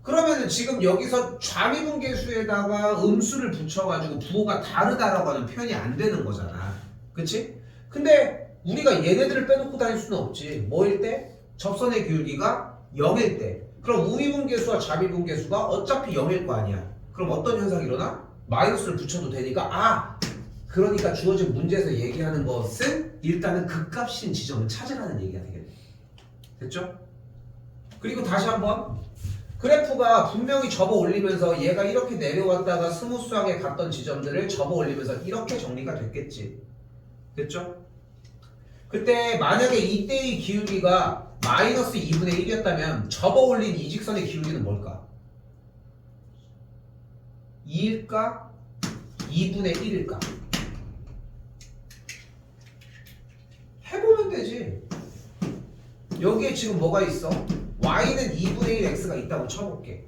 그러면은 지금 여기서 좌미분계수에다가 음수를 붙여가지고 부호가 다르다라고 하는 표현이 안 되는 거잖아. 그치? 근데 우리가 얘네들을 빼놓고 다닐 수는 없지. 뭐일 때? 접선의 기울기가 0일 때. 그럼 우미분계수와 좌미분계수가 어차피 0일 거 아니야. 그럼 어떤 현상이 일어나? 마이너스를 붙여도 되니까, 그러니까 주어진 문제에서 얘기하는 것은 일단은 극값인 지점을 찾으라는 얘기가 되겠네. 됐죠? 그리고 다시 한번 그래프가 분명히 접어 올리면서 얘가 이렇게 내려왔다가 스무스하게 갔던 지점들을 접어 올리면서 이렇게 정리가 됐겠지. 됐죠? 그때 만약에 이때의 기울기가 마이너스 2분의 1이었다면 접어 올린 이 직선의 기울기는 뭘까? 2일까? 2분의 1일까? 해보면 되지. 여기에 지금 뭐가 있어? y는 2분의 1 x가 있다고 쳐볼게.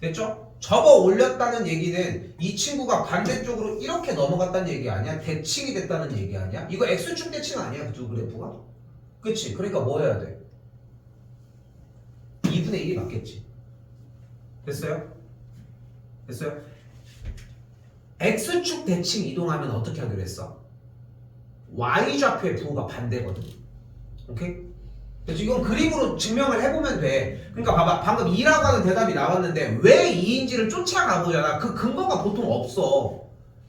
됐죠? 접어 올렸다는 얘기는 이 친구가 반대쪽으로 이렇게 넘어갔다는 얘기 아니야? 대칭이 됐다는 얘기 아니야? 이거 x축 대칭 아니야? 그 두 그래프가? 그치? 그러니까 뭐 해야 돼? 2분의 1이 맞겠지. 됐어요? 됐어요? x축 대칭 이동하면 어떻게 하기로 했어? y좌표의 부호가 반대거든. 오케이? 그래서 이건 그림으로 증명을 해보면 돼. 그러니까 봐봐, 방금 2라고 하는 대답이 나왔는데 왜 2인지를 쫓아가보잖아. 그 근거가 보통 없어.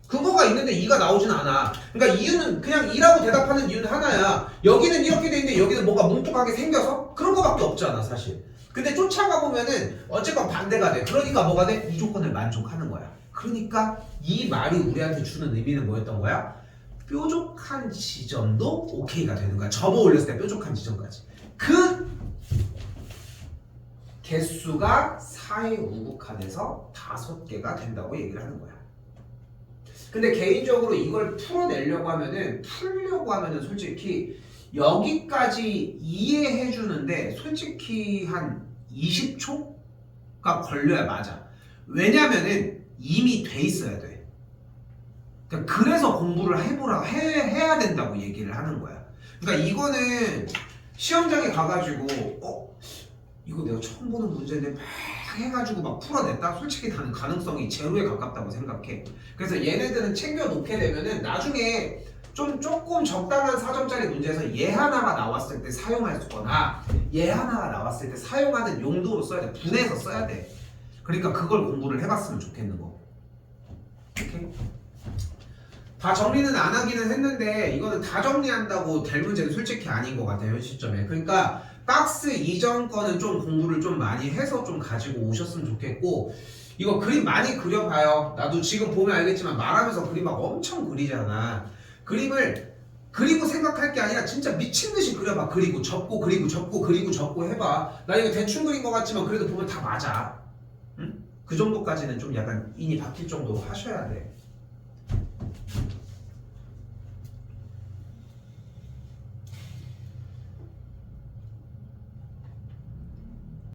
근거가 있는데 2가 나오진 않아. 그러니까 이유는 그냥 2라고 대답하는 이유는 하나야. 여기는 이렇게 돼 있는데 여기는 뭐가 뭉툭하게 생겨서 그런 거밖에 없잖아, 사실. 근데 쫓아가보면은 어쨌건 반대가 돼. 그러니까 뭐가 돼? 이 조건을 만족하는 거야. 그러니까 이 말이 우리한테 주는 의미는 뭐였던 거야? 뾰족한 지점도 오케이가 되는 거야. 접어 올렸을 때 뾰족한 지점까지. 그 개수가 4의 우극한에서 5개가 된다고 얘기를 하는 거야. 근데 개인적으로 이걸 풀어내려고 하면은, 솔직히 여기까지 이해해 주는데 솔직히 한 20초가 걸려야 맞아. 왜냐면은 이미 돼 있어야 돼. 그러니까 그래서 공부를 해야 된다고 얘기를 하는 거야. 그러니까 이거는 시험장에 가가지고 이거 내가 처음 보는 문제인데 막 해가지고 막 풀어냈다? 솔직히 나는 가능성이 제로에 가깝다고 생각해. 그래서 얘네들은 챙겨놓게 되면은 나중에 조금 적당한 4점짜리 문제에서 얘 하나가 나왔을 때 사용할 거나 얘 하나가 나왔을 때 사용하는 용도로 써야 돼. 분해서 써야 돼. 그러니까 그걸 공부를 해봤으면 좋겠는 거. 오케이? 다 정리는 안 하기는 했는데 이거는 다 정리한다고 될 문제는 솔직히 아닌 것 같아요, 현 시점에. 그러니까 박스 이전 거는 좀 공부를 좀 많이 해서 좀 가지고 오셨으면 좋겠고, 이거 그림 많이 그려봐요. 나도 지금 보면 알겠지만 말하면서 그림 막 엄청 그리잖아. 그림을 그리고 생각할 게 아니라 진짜 미친듯이 그려봐. 그리고 접고 그리고 접고 그리고 접고 해봐. 나 이거 대충 그린 것 같지만 그래도 보면 다 맞아. 응? 그 정도까지는 좀 약간 인이 바뀔 정도로 하셔야 돼.